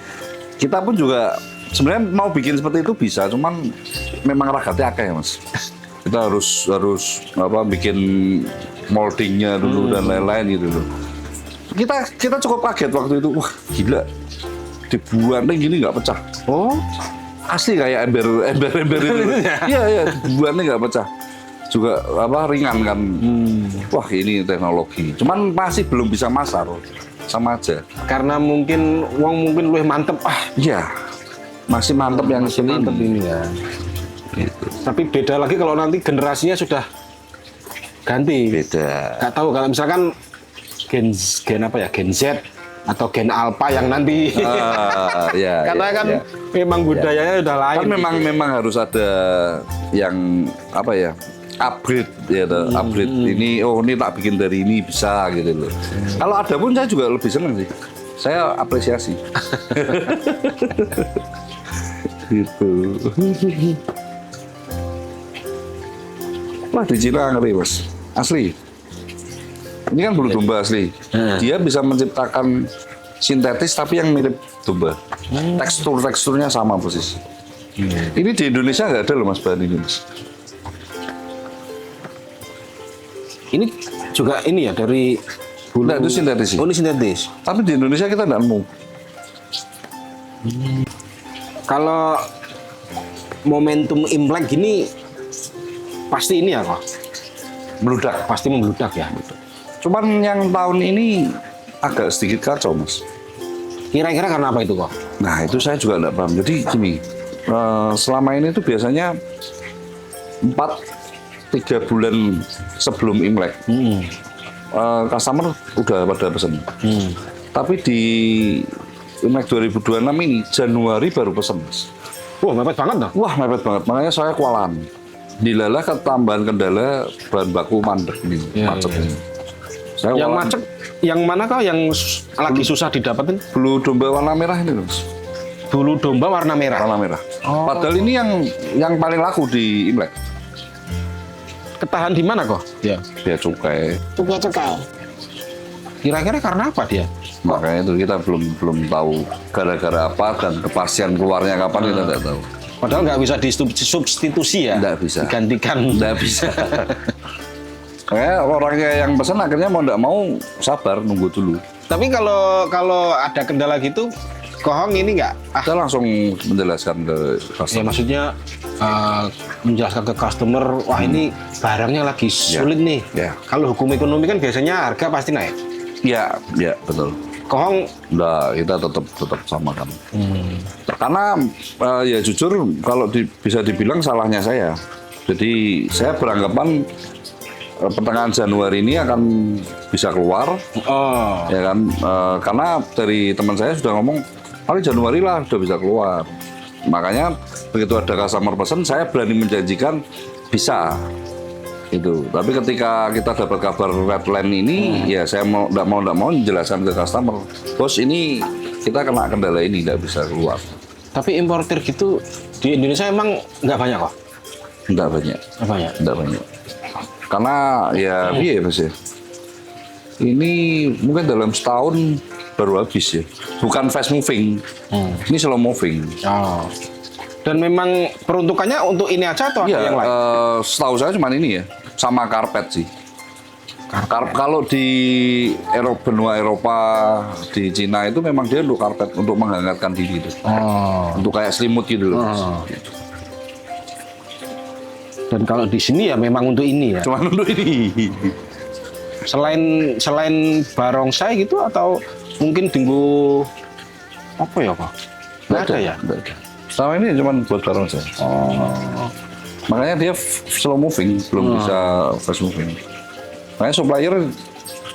kita pun juga sebenarnya mau bikin seperti itu bisa, cuman memang ragatnya akeh ya, Mas. Kita harus bikin moldingnya dulu dan lain-lain gitu loh. Kita cukup kaget waktu itu. Wah, gila. Dibuatnya gini nggak pecah. Oh, Asli kayak ember itu. Iya, dibuatnya nggak pecah. Juga ringan kan. Wah, ini teknologi. Cuman masih belum bisa masar. Sama aja. karena mungkin mungkin lebih mantep. Iya. Masih mantep yang Masih sini. mantep ini ya. Gitu. Tapi beda lagi kalau nanti generasinya sudah ganti. Beda. Nggak tahu kalau misalkan gen apa ya, gen Z atau gen Alpha yang nanti Ya, karena ya, kan ya. memang budayanya udah lain. Kan memang harus ada yang upgrade ya, upgrade ini. Oh, ini tak bikin dari ini bisa gitu loh. Kalau ada pun saya juga lebih seneng sih. Saya apresiasi. Gitu. Wah, di Cina ngeri, Mas. Asli. Ini kan bulu domba asli. Dia bisa menciptakan sintetis tapi yang mirip domba. Teksturnya sama persis. Ini di Indonesia nggak ada loh, Mas, bahan ini, Mas. Ini juga ini ya dari bulu. Nggak, itu sintetis sih. Oh, ini sintetis. Tapi di Indonesia kita nggak nemu. Kalau momentum Imlek gini pasti ini ya kok. Meludak. Pasti membludak ya. Cuman yang tahun ini agak sedikit kacau, Mas. Kira-kira karena apa itu kok? Nah, itu saya juga nggak paham. Jadi gini, selama ini tuh biasanya 3 bulan sebelum Imlek, customer udah pada pesen. Tapi di Imlek 2026 ini, Januari baru pesen, Mas. Wah, mepet banget dah. Wah, mepet banget. Makanya saya kewalahan. Dilalah ketambahan kendala bahan baku mandek ini, macet ini. Saya Yang kewalahan. macet, yang mana kok yang lagi susah didapetin? Bulu domba warna merah ini, Mas. Bulu domba warna merah. Warna merah. Padahal ini yang paling laku di Imlek. Ketahan di mana kok? Ya. Bea cukai. Cukai. Kira-kira karena apa dia? Makanya itu kita belum tahu gara-gara apa dan kepastian keluarnya kapan kita tidak tahu. Padahal nggak bisa disubstitusi ya? Nggak bisa. Digantikan. Nggak bisa. Kayak orangnya yang pesan akhirnya mau nggak mau sabar nunggu dulu. Tapi kalau ada kendala gitu, Kohong ini nggak? Kita langsung menjelaskan ke Ya customer. maksudnya menjelaskan ke customer, wah ini barangnya lagi sulit nih. Ya. Kalau hukum ekonomi kan biasanya harga pasti naik. Ya, betul. Kohong, Nah, kita tetap sama kan. Karena ya jujur kalau bisa dibilang salahnya saya. Jadi saya beranggapan pertengahan Januari ini akan bisa keluar, ya kan? Karena dari teman saya sudah ngomong paling Januari lah sudah bisa keluar. Makanya begitu ada customer pesan, saya berani menjanjikan bisa. Itu. Tapi ketika kita dapat kabar redline ini, ya saya nggak mau menjelaskan ke customer, bos ini kita kena kendala ini nggak bisa keluar. tapi importer gitu di Indonesia emang nggak banyak kok? Nggak banyak. Nggak banyak. Nggak banyak. Karena ya iya Mas ya. Ini mungkin dalam setahun baru habis ya. Bukan fast moving. Ini slow moving. Oh. Dan memang peruntukannya untuk ini aja atau ada Iya, yang lain? setahu saya cuma ini ya, sama karpet sih. Kalau di benua Eropa, di Cina itu memang dia untuk karpet, untuk menghangatkan diri itu. Untuk kayak selimut gitu loh. Dan kalau di sini ya memang untuk ini ya. Cuma untuk ini. Selain barongsai gitu atau mungkin tinggu apa ya kok? Nggak ada ya? Nggak ada. Selama ini cuma buat barang saya. Makanya dia slow moving, belum bisa fast moving. Makanya supplier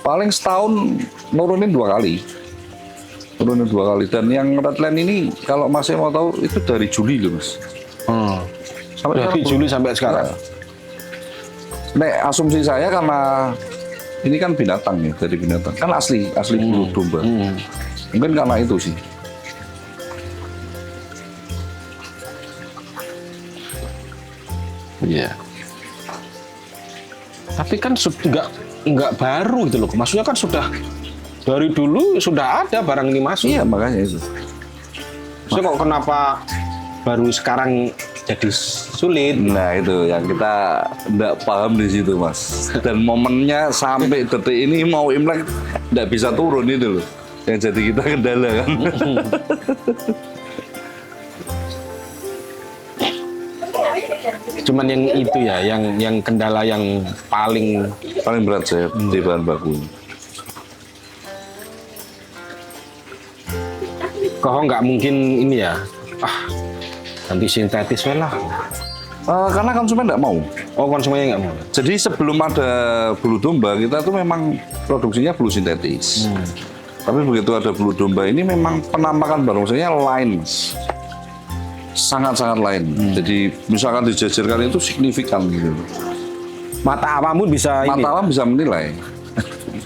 paling setahun nurunin 2 kali. Dan yang redline ini kalau masih mau tahu itu dari Juli loh Mas. Sampai Dari sekarang Juli sampai sekarang. Nek asumsi saya karena ini kan binatang ya, dari binatang. Kan asli bulu domba. Mungkin karena itu sih. Iya. Tapi kan nggak baru gitu loh. Maksudnya kan sudah dari dulu sudah ada barang ini masuk. Iya, makanya itu. So kok kenapa baru sekarang jadi sulit? Nah itu yang kita nggak paham di situ Mas. Dan momennya sampai detik ini mau Imlek nggak bisa turun itu loh. Yang jadi kita kendala kan. Cuman yang itu ya, yang kendala yang paling Berat saya di bahan baku. kok nggak mungkin ini ya. Nanti sintetis lah. Karena konsumen nggak mau. Oh, konsumennya nggak mau. Jadi sebelum ada bulu domba kita tuh memang produksinya bulu sintetis. Tapi begitu ada bulu domba ini memang penampakan barongsainya lain, Mas. Sangat-sangat lain. Jadi misalkan dijajarkan itu signifikan gitu. Mata awam bisa ini. Mata awam bisa menilai.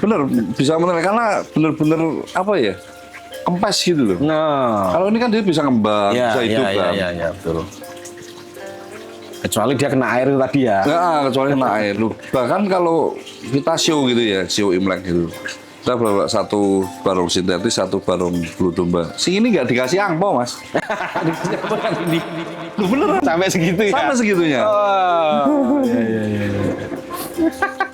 Bener, bisa menilai karena bener-bener apa ya? Kempes gitu loh. Nah, Kalau ini kan dia bisa ngembang, ya, bisa hidup kan. ya, betul. Kecuali dia kena air itu tadi ya. Nggak, kecuali kena air. Loh, bahkan kalau kita show gitu ya, show Imlek gitu. Kita bawa satu barong sintetis, satu barong bulu domba. Si ini nggak dikasih angpau, Mas. Dikasih apa yang ini? Loh, beneran. Sampai segitu ya. Sampai segitunya. Oh, iya.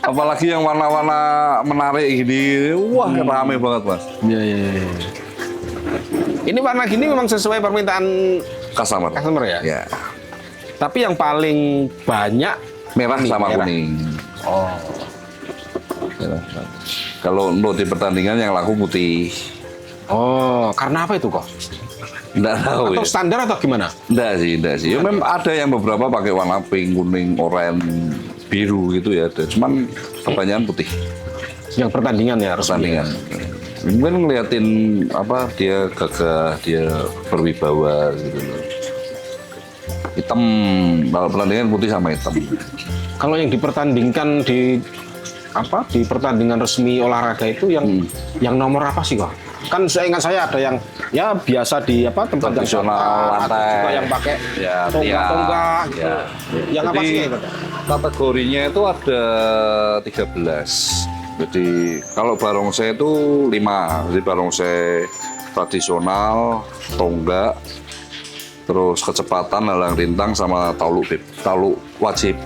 Apalagi yang warna-warna menarik gini. Wah, rame banget, Mas. Iya. Ini warna gini memang sesuai permintaan Customer. ya? Ya. Tapi yang paling banyak Merah ini, sama merah. kuning. Oh. Merah. Kalau untuk di pertandingan yang laku putih. Oh, karena apa itu kok? Nggak tahu Atau ya. standar atau gimana? Nggak sih. Ya, memang ada yang beberapa pakai warna pink, kuning, oranye, biru gitu ya. Ada. Cuman kebanyakan putih. Yang pertandingan ya harus Pertandingan. Mungkin ngeliatin apa dia gagah, dia berwibawa gitu loh. Hitam, kalau pertandingan putih sama hitam. Kalau yang dipertandingkan di pertandingan resmi olahraga itu yang nomor apa sih kok? Kan saya ingat saya ada yang ya biasa di tempat Tradisional, ada lantai. juga yang pakai Ya, tonggak-tonggak gitu. ya. Yang apa Jadi, sih itu? kategorinya itu ada 13. Jadi kalau barongsai itu 5. Jadi barongsai tradisional, tonggak, terus kecepatan, halang rintang, sama tauluk wajib.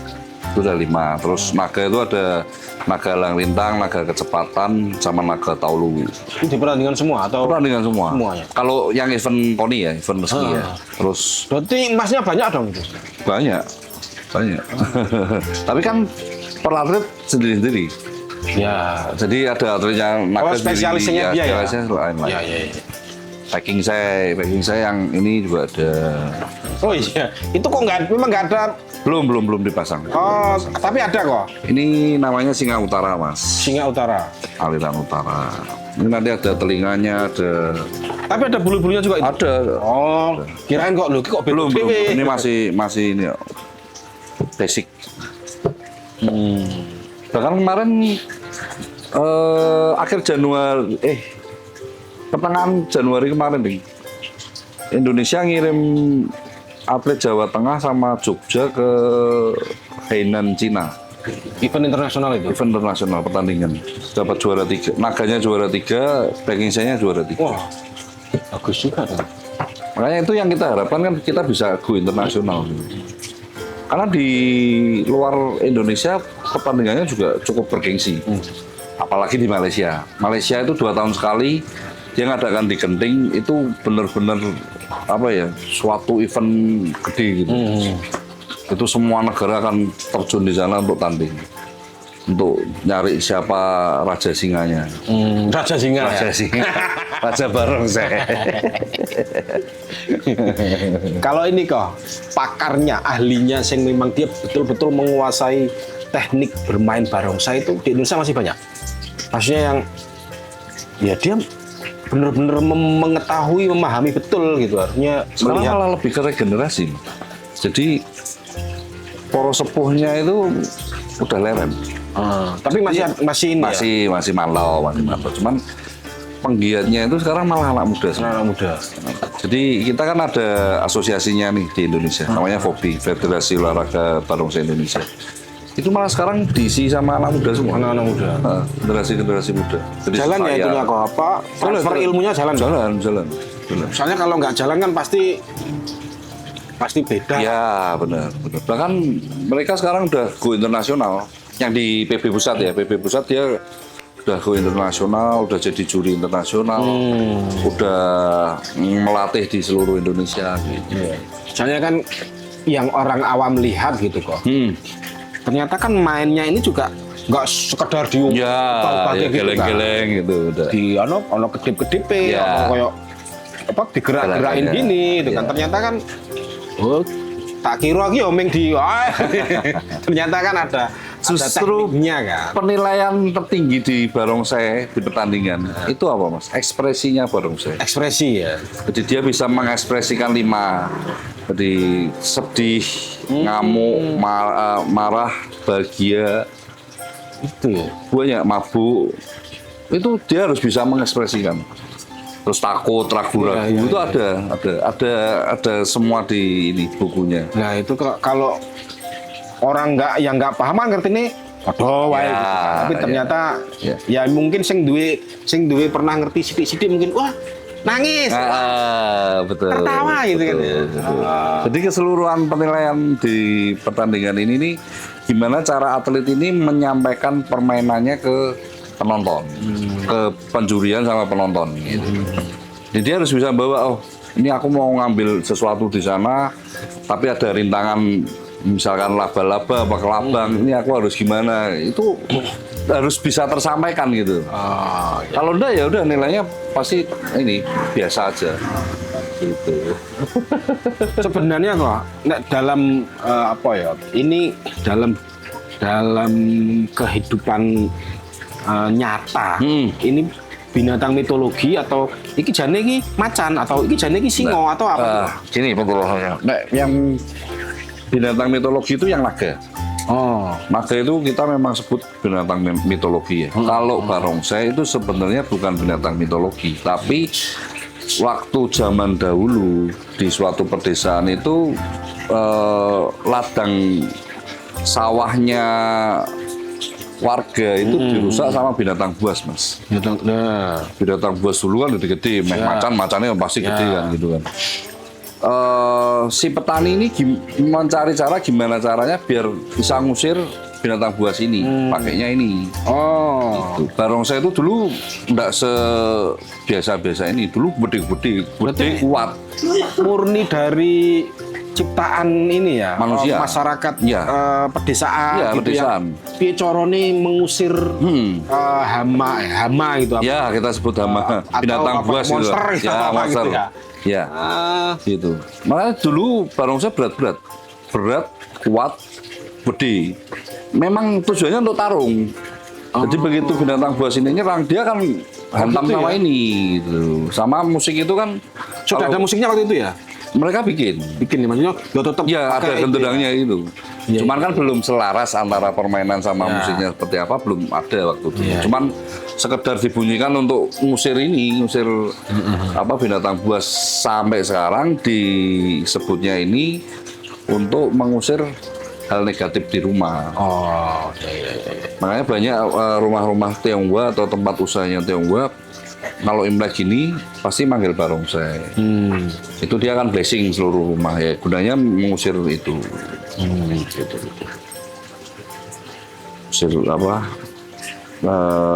Itu ada 5. Terus naga itu ada naga halang rintang, naga kecepatan, sama naga taulu. Itu dipertandingkan semua atau? Pertandingan semua. Semuanya. Kalau yang event poni ya, event resmi ya. Terus Berarti emasnya banyak dong itu? banyak. Tapi kan per atlet sendiri-sendiri. Ya. Jadi ada atlet yang naga spesialisnya dia ya? spesialisnya lain. Ya. Packing saya yang ini juga ada. Oh iya, itu kok memang nggak ada. Belum dipasang. Oh, tapi ada kok. Ini namanya singa utara, Mas. Singa utara. Aliran utara. Ini nanti ada telinganya, ada. Tapi ada bulu-bulunya juga itu. Ada. Oh, kirain kok lu kok Belum. BPW. Ini masih ini ya, basic. Bahkan kemarin akhir Januari, pertengahan Januari kemarin nih, Indonesia ngirim atlet Jawa Tengah sama Jogja ke Hainan, Cina. Event internasional itu. Event internasional pertandingan. Dapat juara 3. Naganya juara 3, packing saya juara 3. Wah, bagus juga dong. Makanya itu yang kita harapkan kan kita bisa go internasional. Karena di luar Indonesia pertandingannya juga cukup bergengsi. Apalagi di Malaysia. Malaysia itu 2 tahun sekali dia ngadakan di Genting, itu benar-benar apa ya, suatu event gede gitu. Itu semua negara akan terjun di sana untuk tanding, untuk nyari siapa raja singanya. Raja singa. Raja Ya? singa, raja barongsai. Kalau ini kok pakarnya, ahlinya, yang memang dia betul-betul menguasai teknik bermain barongsai itu di Indonesia masih banyak. Maksudnya yang ya dia benar-benar mengetahui, memahami betul gitu. Artinya Sekarang melihat. malah lebih ke regenerasi. Jadi poros sepuhnya itu udah lerem. Tapi masih ini ya? Masih mantau. Cuman penggiatnya itu sekarang malah anak muda semua. Anak muda. Jadi kita kan ada asosiasinya nih di Indonesia, namanya FOBI, Federasi Olahraga Barongsai Indonesia. Itu malah sekarang diisi sama anak muda semua. Anak-anak muda. Generasi muda. Jadi Jalan ya saya- itunya kok apa? Transfer jalan. ilmunya jalan. Jalan. Soalnya kalau nggak jalan kan pasti beda. Ya benar. Bahkan mereka sekarang udah go internasional. Yang di PB Pusat ya, PB Pusat dia udah go internasional, udah jadi juri internasional, udah melatih di seluruh Indonesia. Gitu. Soalnya kan yang orang awam lihat gitu kok. Ternyata kan mainnya ini juga nggak sekedar di Ya, ya gitu geleng-geleng gitu udah. kan. Di ono kedip-kedip Ya. koyo apa digerak-gerakin Ya. gini gitu kan. Ya. Ternyata kan tak kira lagi omeng di ternyata kan ada Justru tekniknya kan. penilaian tertinggi di barongsai di pertandingan itu apa mas? Ekspresinya barongsai. Ekspresi ya. Jadi dia bisa mengekspresikan 5. Jadi sedih, ngamuk, marah, bahagia, Itu ya. banyak mabuk. Itu dia harus bisa mengekspresikan. Terus takut, ragu-ragu Iya, itu ada semua di ini bukunya. Nah itu kalau orang nggak paham kan ngerti nih, aduh wae. Ya, Gitu. Tapi ternyata ya. ya mungkin sing duwe pernah ngerti sidik-sidik mungkin wah nangis, Betul. tertawa gitu kan. Betul, betul. Jadi keseluruhan penilaian di pertandingan ini nih gimana cara atlet ini menyampaikan permainannya ke penonton, ke penjurian sama penonton gitu. Jadi dia harus bisa bawa, oh ini aku mau ngambil sesuatu di sana, tapi ada rintangan misalkan laba-laba apa kelabang, ini aku harus gimana? Itu harus bisa tersampaikan gitu. Kalau enggak ya udah nilainya pasti ini biasa aja. Gitu. Sebenarnya kok dalam apa ya? Ini dalam kehidupan nyata. Ini binatang mitologi atau iki jane iki macan atau iki jane iki singo atau apa? Gini pengelolaannya. Nah, yang binatang mitologi itu yang naga. Oh, Naga itu kita memang sebut binatang mitologi ya. Kalau barongsai itu sebenarnya bukan binatang mitologi, tapi waktu zaman dahulu di suatu pedesaan itu ladang sawahnya warga itu dirusak sama binatang buas, Mas. nah. Binatang buas dulu kan gede-gede, macannya pasti gede kan gitu kan. Si petani ini mencari cara gimana caranya biar bisa ngusir binatang buas ini, pakainya ini. Oh, Tuh, barongsai itu dulu enggak sebiasa-biasa ini, dulu gede-gede, gede kuat. murni dari ciptaan ini ya, Manusia. masyarakat Iya. pedesaan, Iya, gitu pedesaan. ya. Piye carane mengusir hama gitu apa? Ya, kita sebut hama Atau binatang apa, buas gitu. monster gitu, Ya, apa monster. gitu ya? Ya, Ah, gitu. Makanya dulu barongsai berat, kuat, gede. Memang tujuannya untuk tarung. Jadi begitu binatang buas ini nyerang, dia kan hantam gitu sama ya? ini gitu. Sama musik itu kan sudah ada kalau musiknya waktu itu ya? mereka bikin. Bikin nih maksudnya ya tetap Ya ada pakai itu ya? gendengnya itu. Iya, Cuman kan belum selaras antara permainan sama Ya. musiknya seperti apa belum ada waktu itu. Iya. Cuman sekedar dibunyikan untuk ngusir apa binatang buas sampai sekarang disebutnya ini untuk mengusir hal negatif di rumah. Oh, iya. Makanya banyak rumah-rumah Tionghoa atau tempat usahanya Tionghoa kalau Imlek gini pasti manggil barongsai. Itu dia akan blessing seluruh rumah ya. Gunanya mengusir itu. Gitu. Usir apa?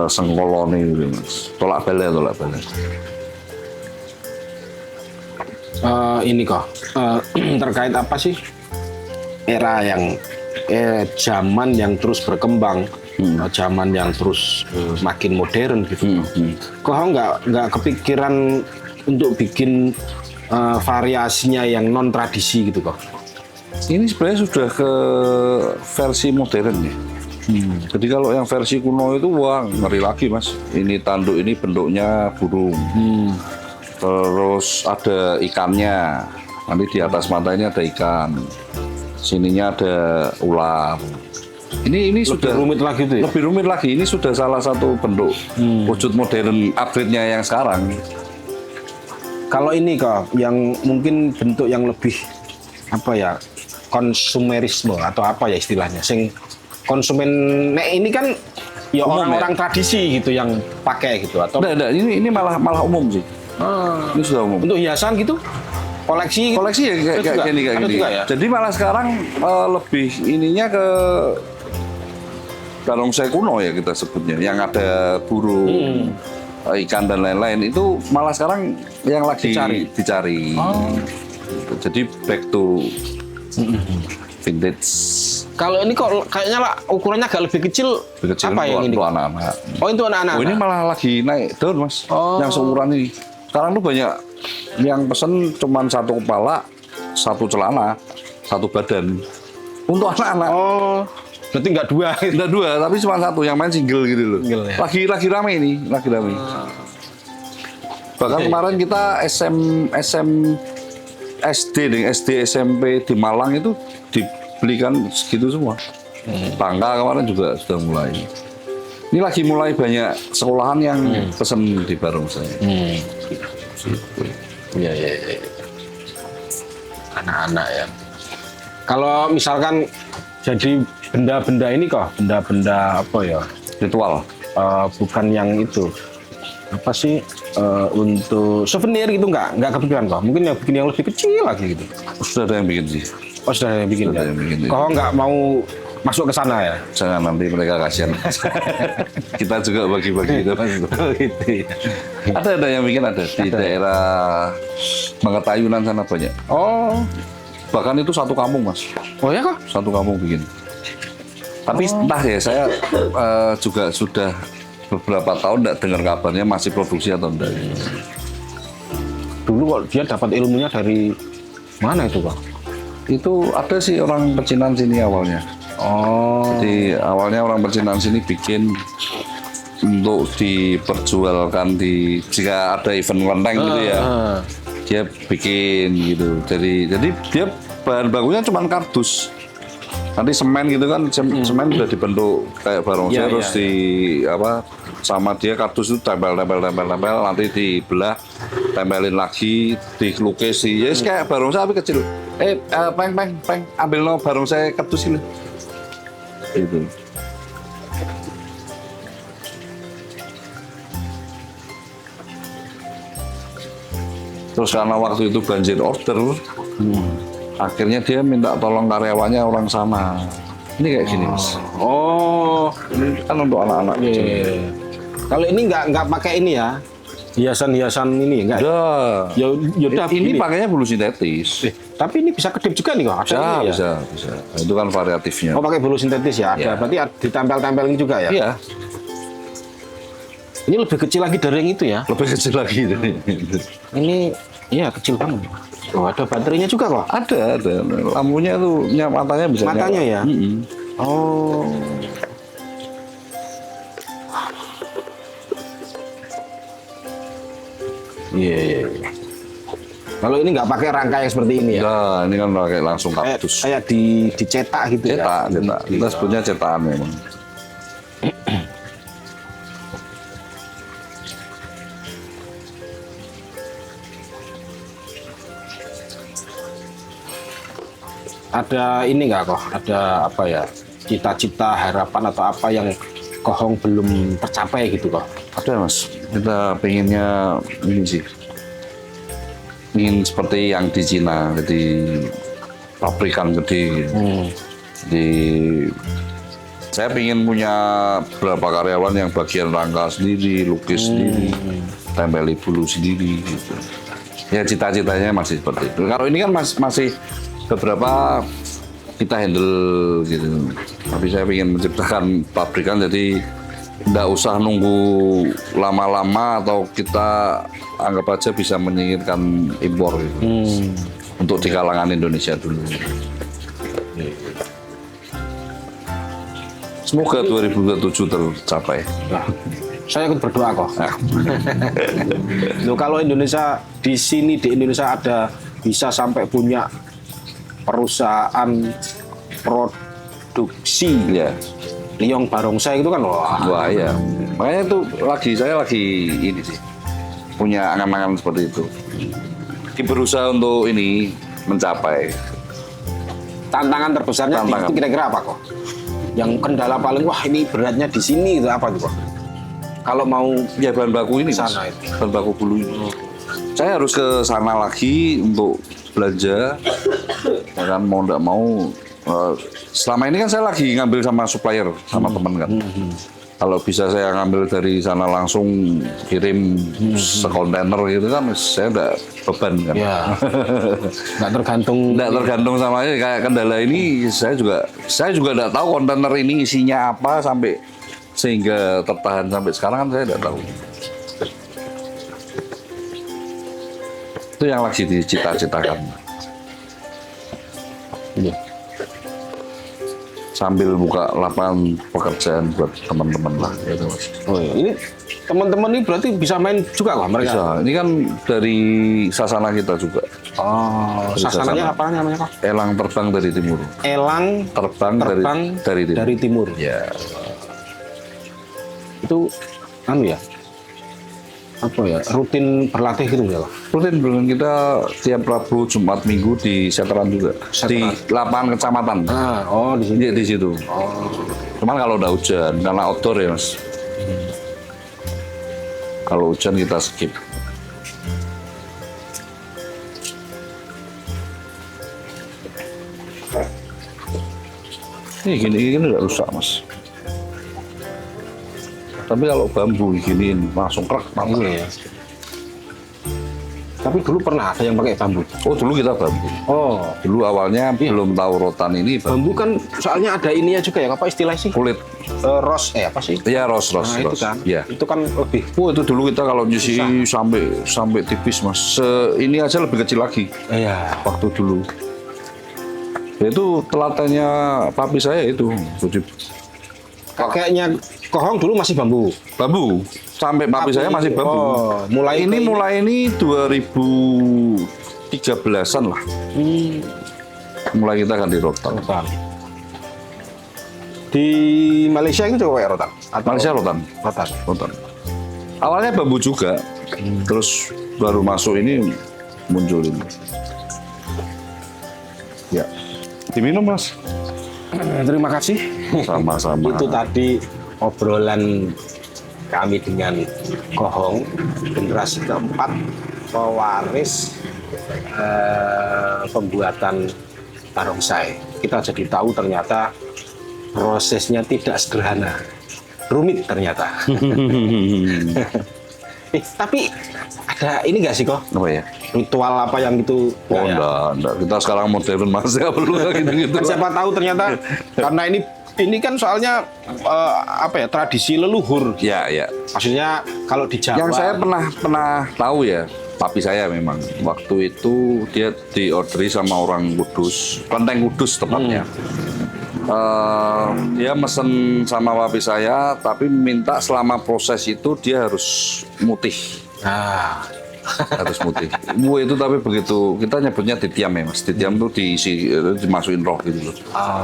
Sengkolone gitu, Mas. Tolak bala. Ini kok terkait apa sih era yang zaman yang terus berkembang, zaman yang terus makin modern gitu. Kok nggak kepikiran untuk bikin variasinya yang non tradisi gitu kok? Ini sebenarnya sudah ke versi modern ya. Jadi kalau yang versi kuno itu wah ngeri lagi Mas. Ini tanduk ini bentuknya burung. Terus ada ikannya. Nanti di atas mata ini ada ikan. Sininya ada ular. Ini Lebih sudah rumit lagi tuh ya. lebih rumit lagi. Ini sudah salah satu bentuk wujud modern upgrade-nya yang sekarang. Kalau ini kok yang mungkin bentuk yang lebih apa ya, konsumerisme atau apa ya istilahnya, sing konsumen ini kan ya Umum orang-orang tradisi gitu yang pakai gitu atau Enggak, ini malah umum sih. Ini sudah umum. untuk hiasan gitu, koleksi gitu? Koleksi ya kayak Ada juga? gini kayak Ada gini. juga ya? Jadi malah sekarang lebih ininya ke barongsai kuno ya kita sebutnya, yang ada burung, ikan dan lain-lain itu malah sekarang yang lagi dicari. Jadi back to vintage. Kalau ini kok kayaknya lah ukurannya agak lebih kecil, Kecil apa yang ini? untuk anak-anak. Oh itu anak-anak. Oh, ini malah lagi naik daun mas, yang seukuran ini. Sekarang tuh banyak yang pesen cuman satu kepala, satu celana, satu badan. Untuk anak-anak. Oh, berarti nggak dua. Enggak dua, tapi cuma satu yang main single gitu loh. Single, ya. Lagi rame ini, lagi rame. Bahkan kemarin kita SD dengan SD SMP di Malang itu dibelikan segitu semua. Tangga kemarin juga sudah mulai. Ini lagi mulai banyak sekolahan yang pesen di barongsai. Iya, iya, iya. Anak-anak ya. Kalau misalkan jadi benda-benda ini kok, benda-benda apa ya? Ritual. Bukan yang itu. Apa sih untuk souvenir gitu nggak kepikiran kok? Mungkin yang bikin yang lebih kecil lagi gitu. Sudah ada yang bikin sih. Oh sudah ada yang bikin Sudah ya. ada yang bikin, Kok nggak mau masuk ke sana ya? Jangan nanti mereka kasihan. Kita juga bagi-bagi itu mas. Gitu ya. Ada yang bikin ada di daerah Mangatayunan sana banyak. Oh, Bahkan itu satu kampung mas. oh ya kok? Satu kampung bikin. Tapi entah ya, saya juga sudah beberapa tahun tidak dengar kabarnya masih produksi atau enggak. Dulu kok dia dapat ilmunya dari mana itu kok? Itu ada sih orang pecinan sini awalnya. Oh, Jadi awalnya orang pecinan sini bikin untuk diperjualkan jika ada event kelenteng gitu ya. Dia bikin gitu. Jadi dia bahan bakunya cuma kardus. Nanti semen gitu kan, semen udah dibentuk kayak barongsai Iya, terus iya, di apa sama dia kardus itu tempel nanti dibelah, tempelin lagi, dilukis ya kayak barongsai tapi kecil. Peng ambil no barongsai kardus ini. Itu. Terus karena waktu itu banjir order, akhirnya dia minta tolong karyawannya orang sana. Ini kayak gini mas. oh, Ini kan untuk anak-anak kecil. iya. Kalau ini nggak pakai ini ya, hiasan-hiasan ini enggak? Ya, Ya udah ini gini. pakainya bulu sintetis. Tapi ini bisa kedip juga nih kok. Ada Bisa, ini ya? bisa. Nah, itu kan variatifnya. Oh pakai bulu sintetis ya? Ada. Iya. Berarti ditempel-tempelin juga ya? Iya, Ini lebih kecil lagi dari yang itu ya? lebih kecil lagi. Ini iya kecil banget. Oh ada baterainya juga kok? Ada. Lampunya tuh, matanya bisa Matanya nyala. ya? Oh. Iya. Kalau ini nggak pakai rangka yang seperti ini ya? Nah, ini kan pakai langsung Kayak, kardus. kayak dicetak gitu Cetak. ya? Kita sebutnya cetakan memang. Ada ini nggak kok? Ada apa ya? Cita-cita, harapan atau apa yang Kohong belum tercapai gitu kok? Ada mas, kita pengennya ini sih, ingin seperti yang di Cina, jadi pabrikan gede. Jadi saya pengen punya beberapa karyawan yang bagian rangka sendiri, lukis sendiri, tempeli bulu sendiri gitu. Ya cita-citanya masih seperti itu. Kalau ini kan masih beberapa kita handle gitu. Tapi saya ingin menciptakan pabrikan jadi tidak usah nunggu lama-lama atau kita anggap aja bisa menyingkirkan impor gitu. Untuk di kalangan Indonesia dulu. Semoga 2027 tercapai. Nah, saya ikut berdoa kok. Loh, kalau Indonesia di Indonesia ada bisa sampai punya perusahaan produksi Ya. Liong Barongsai itu kan Wah ya, makanya itu saya lagi ini sih punya angan-angan seperti itu. Berusaha untuk ini mencapai. tantangan terbesarnya Tantangan. itu kira-kira apa kok? Yang kendala paling wah ini beratnya di sini itu apa tuh kok? Kalau mau Ya bahan baku ini, Mas. Sana itu. Bahan baku bulu ini. Saya harus ke sana lagi untuk belanja. Ya kan mau nggak mau. Selama ini kan saya lagi ngambil sama supplier, sama teman kan. Kalau bisa saya ngambil dari sana langsung kirim sekontainer gitu kan, saya nggak beban kan. ya nggak tergantung Nggak tergantung sama ini. Kayak kendala ini saya juga nggak tahu kontainer ini isinya apa sampai sehingga tertahan sampai sekarang kan saya nggak tahu. Itu yang lagi dicita-citakan. Iya. Sambil buka lapangan pekerjaan buat teman-teman lah gitu Mas. Oh iya. Ini teman-teman ini berarti bisa main juga lah mereka. Bisa. Ini kan dari sasana kita juga. Oh, Dari sasananya sasana. apa namanya kok? Elang terbang dari timur. Elang Terbang, terbang dari timur. dari timur. Ya. Itu anu ya? Apa ya? Rutin berlatih gitu ya, Pak? Rutin kita tiap Rabu, Jumat, Minggu di Seteran juga. Di lapangan kecamatan. Ah, oh di sini. Di situ. Cuman kalau udah hujan, karena outdoor ya Mas. Kalau hujan kita skip. Ini gini udah rusak Mas. Tapi kalau bambu giniin langsung krek patah. Iya. Tapi dulu pernah ada yang pakai bambu. Oh dulu kita bambu. Oh, Dulu awalnya belum tahu rotan ini bambu kan soalnya ada ininya juga ya, apa istilah sih? kulit. Ros, apa sih? Ya ros. Nah, itu kan. Ya. Itu kan lebih. Oh itu dulu kita kalau nyusi sampai tipis Mas. Ini aja lebih kecil lagi Iya. waktu dulu. Ya, itu telatannya papi saya itu. Jadi Kakeknya Kohong dulu masih bambu. bambu. Sampai papi saya masih bambu. Oh, mulai Mulai 2013-an lah. Mulai kita ganti rotan. rotan. Di Malaysia itu juga pakai rotan. Atau Malaysia rotan. rotan. Awalnya bambu juga, terus baru masuk ini muncul ini. Ya, diminum Mas. Terima kasih. Sama-sama. Itu tadi obrolan kami dengan Kohong, generasi keempat pewaris pembuatan barongsai. Kita jadi tahu ternyata prosesnya tidak sederhana, rumit ternyata. Tapi ada ini nggak sih kok? Apa ya? Ritual apa yang itu? Oh nggak ya? enggak. Kita sekarang modern Mas, ya perlu gitu-gitu. Kan siapa tahu ternyata karena ini kan soalnya apa ya, tradisi leluhur. Ya. Maksudnya kalau di Jawa. Yang saya pernah tahu ya, papi saya memang waktu itu dia diorderi sama orang Kudus, Kelenteng Kudus tepatnya. Dia mesen sama papi saya, tapi minta selama proses itu dia harus mutih. Nah, Harus mutih. Itu tapi begitu kita nyebutnya titiam ya Mas. Titiam tuh diisi dimasukin roh gitu loh.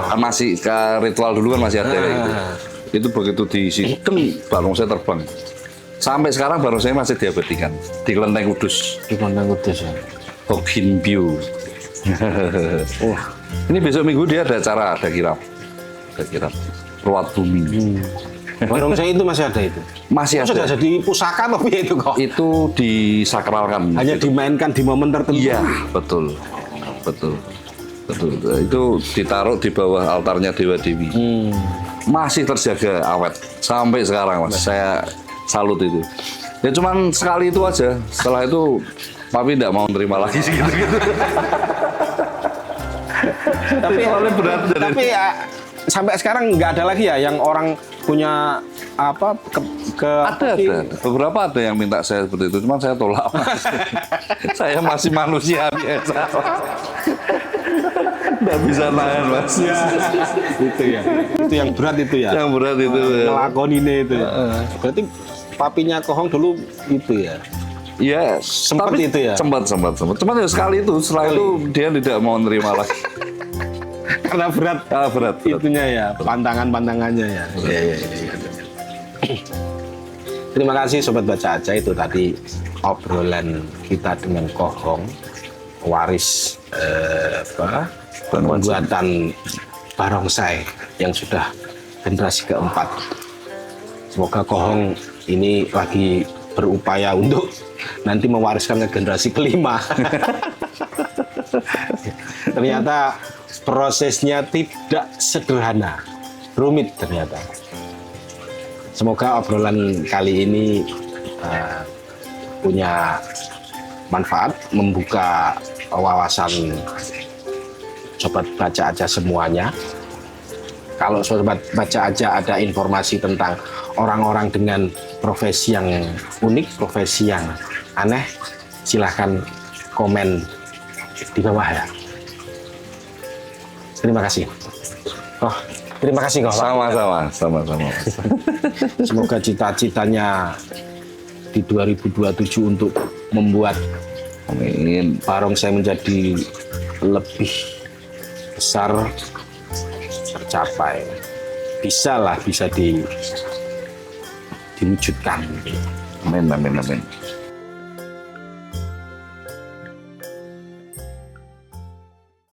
Kan masih ke ritual dulu kan masih ada kayak gitu. Itu begitu diisi, barongsai terbang. Sampai sekarang barongsai masih diabadikan di Kelenteng Kudus. di Kelenteng Kudus ya. Bokhinbiu. Ini besok minggu dia ada acara, ada kirap. Ruat bumi. Barongsai itu masih ada itu. Masih Sudah ada. jadi pusaka tapi itu kok. Itu disakralkan. Hanya dimainkan di momen tertentu. Iya, betul. Itu ditaruh di bawah altarnya Dewa Dewi. Masih terjaga awet sampai sekarang Mas. Saya salut itu. Ya cuman sekali itu aja. Setelah itu papi tidak mau terima lagi sih gitu. Tapi Soalnya berat dari- tapi ya, sampai sekarang nggak ada lagi ya yang orang punya apa Ada. Beberapa ada yang minta saya seperti itu, cuman saya tolak. Mas. Saya masih manusia biasa. Nggak bisa nahan Mas. itu ya. Itu yang berat itu ya. Yang berat itu. Ngelakoninnya itu ya. Berarti papinya Kohong dulu itu ya. Ya, Sempat tapi itu ya? Sempat. Cuman ya sekali itu, setelah itu dia tidak mau nerima lagi. Karena berat berat. itunya ya, pantangannya ya. Iya. Terima kasih Sobat Baca Aja, itu tadi obrolan kita dengan Kohong, waris pembuatan barongsai yang sudah generasi keempat. Semoga Kohong ini lagi berupaya untuk nanti mewariskan ke generasi kelima. Ternyata prosesnya tidak sederhana, rumit ternyata. Semoga obrolan kali ini punya manfaat, membuka wawasan Sobat Baca Aja semuanya. Kalau Sobat Baca Aja ada informasi tentang orang-orang dengan profesi yang unik, profesi yang aneh, silahkan komen di bawah ya. Terima kasih. Oh, terima kasih kok. Sama-sama. Semoga cita-citanya di 2027 untuk membuat barongsai menjadi lebih besar tercapai. Bisa diwujudkan. Amin.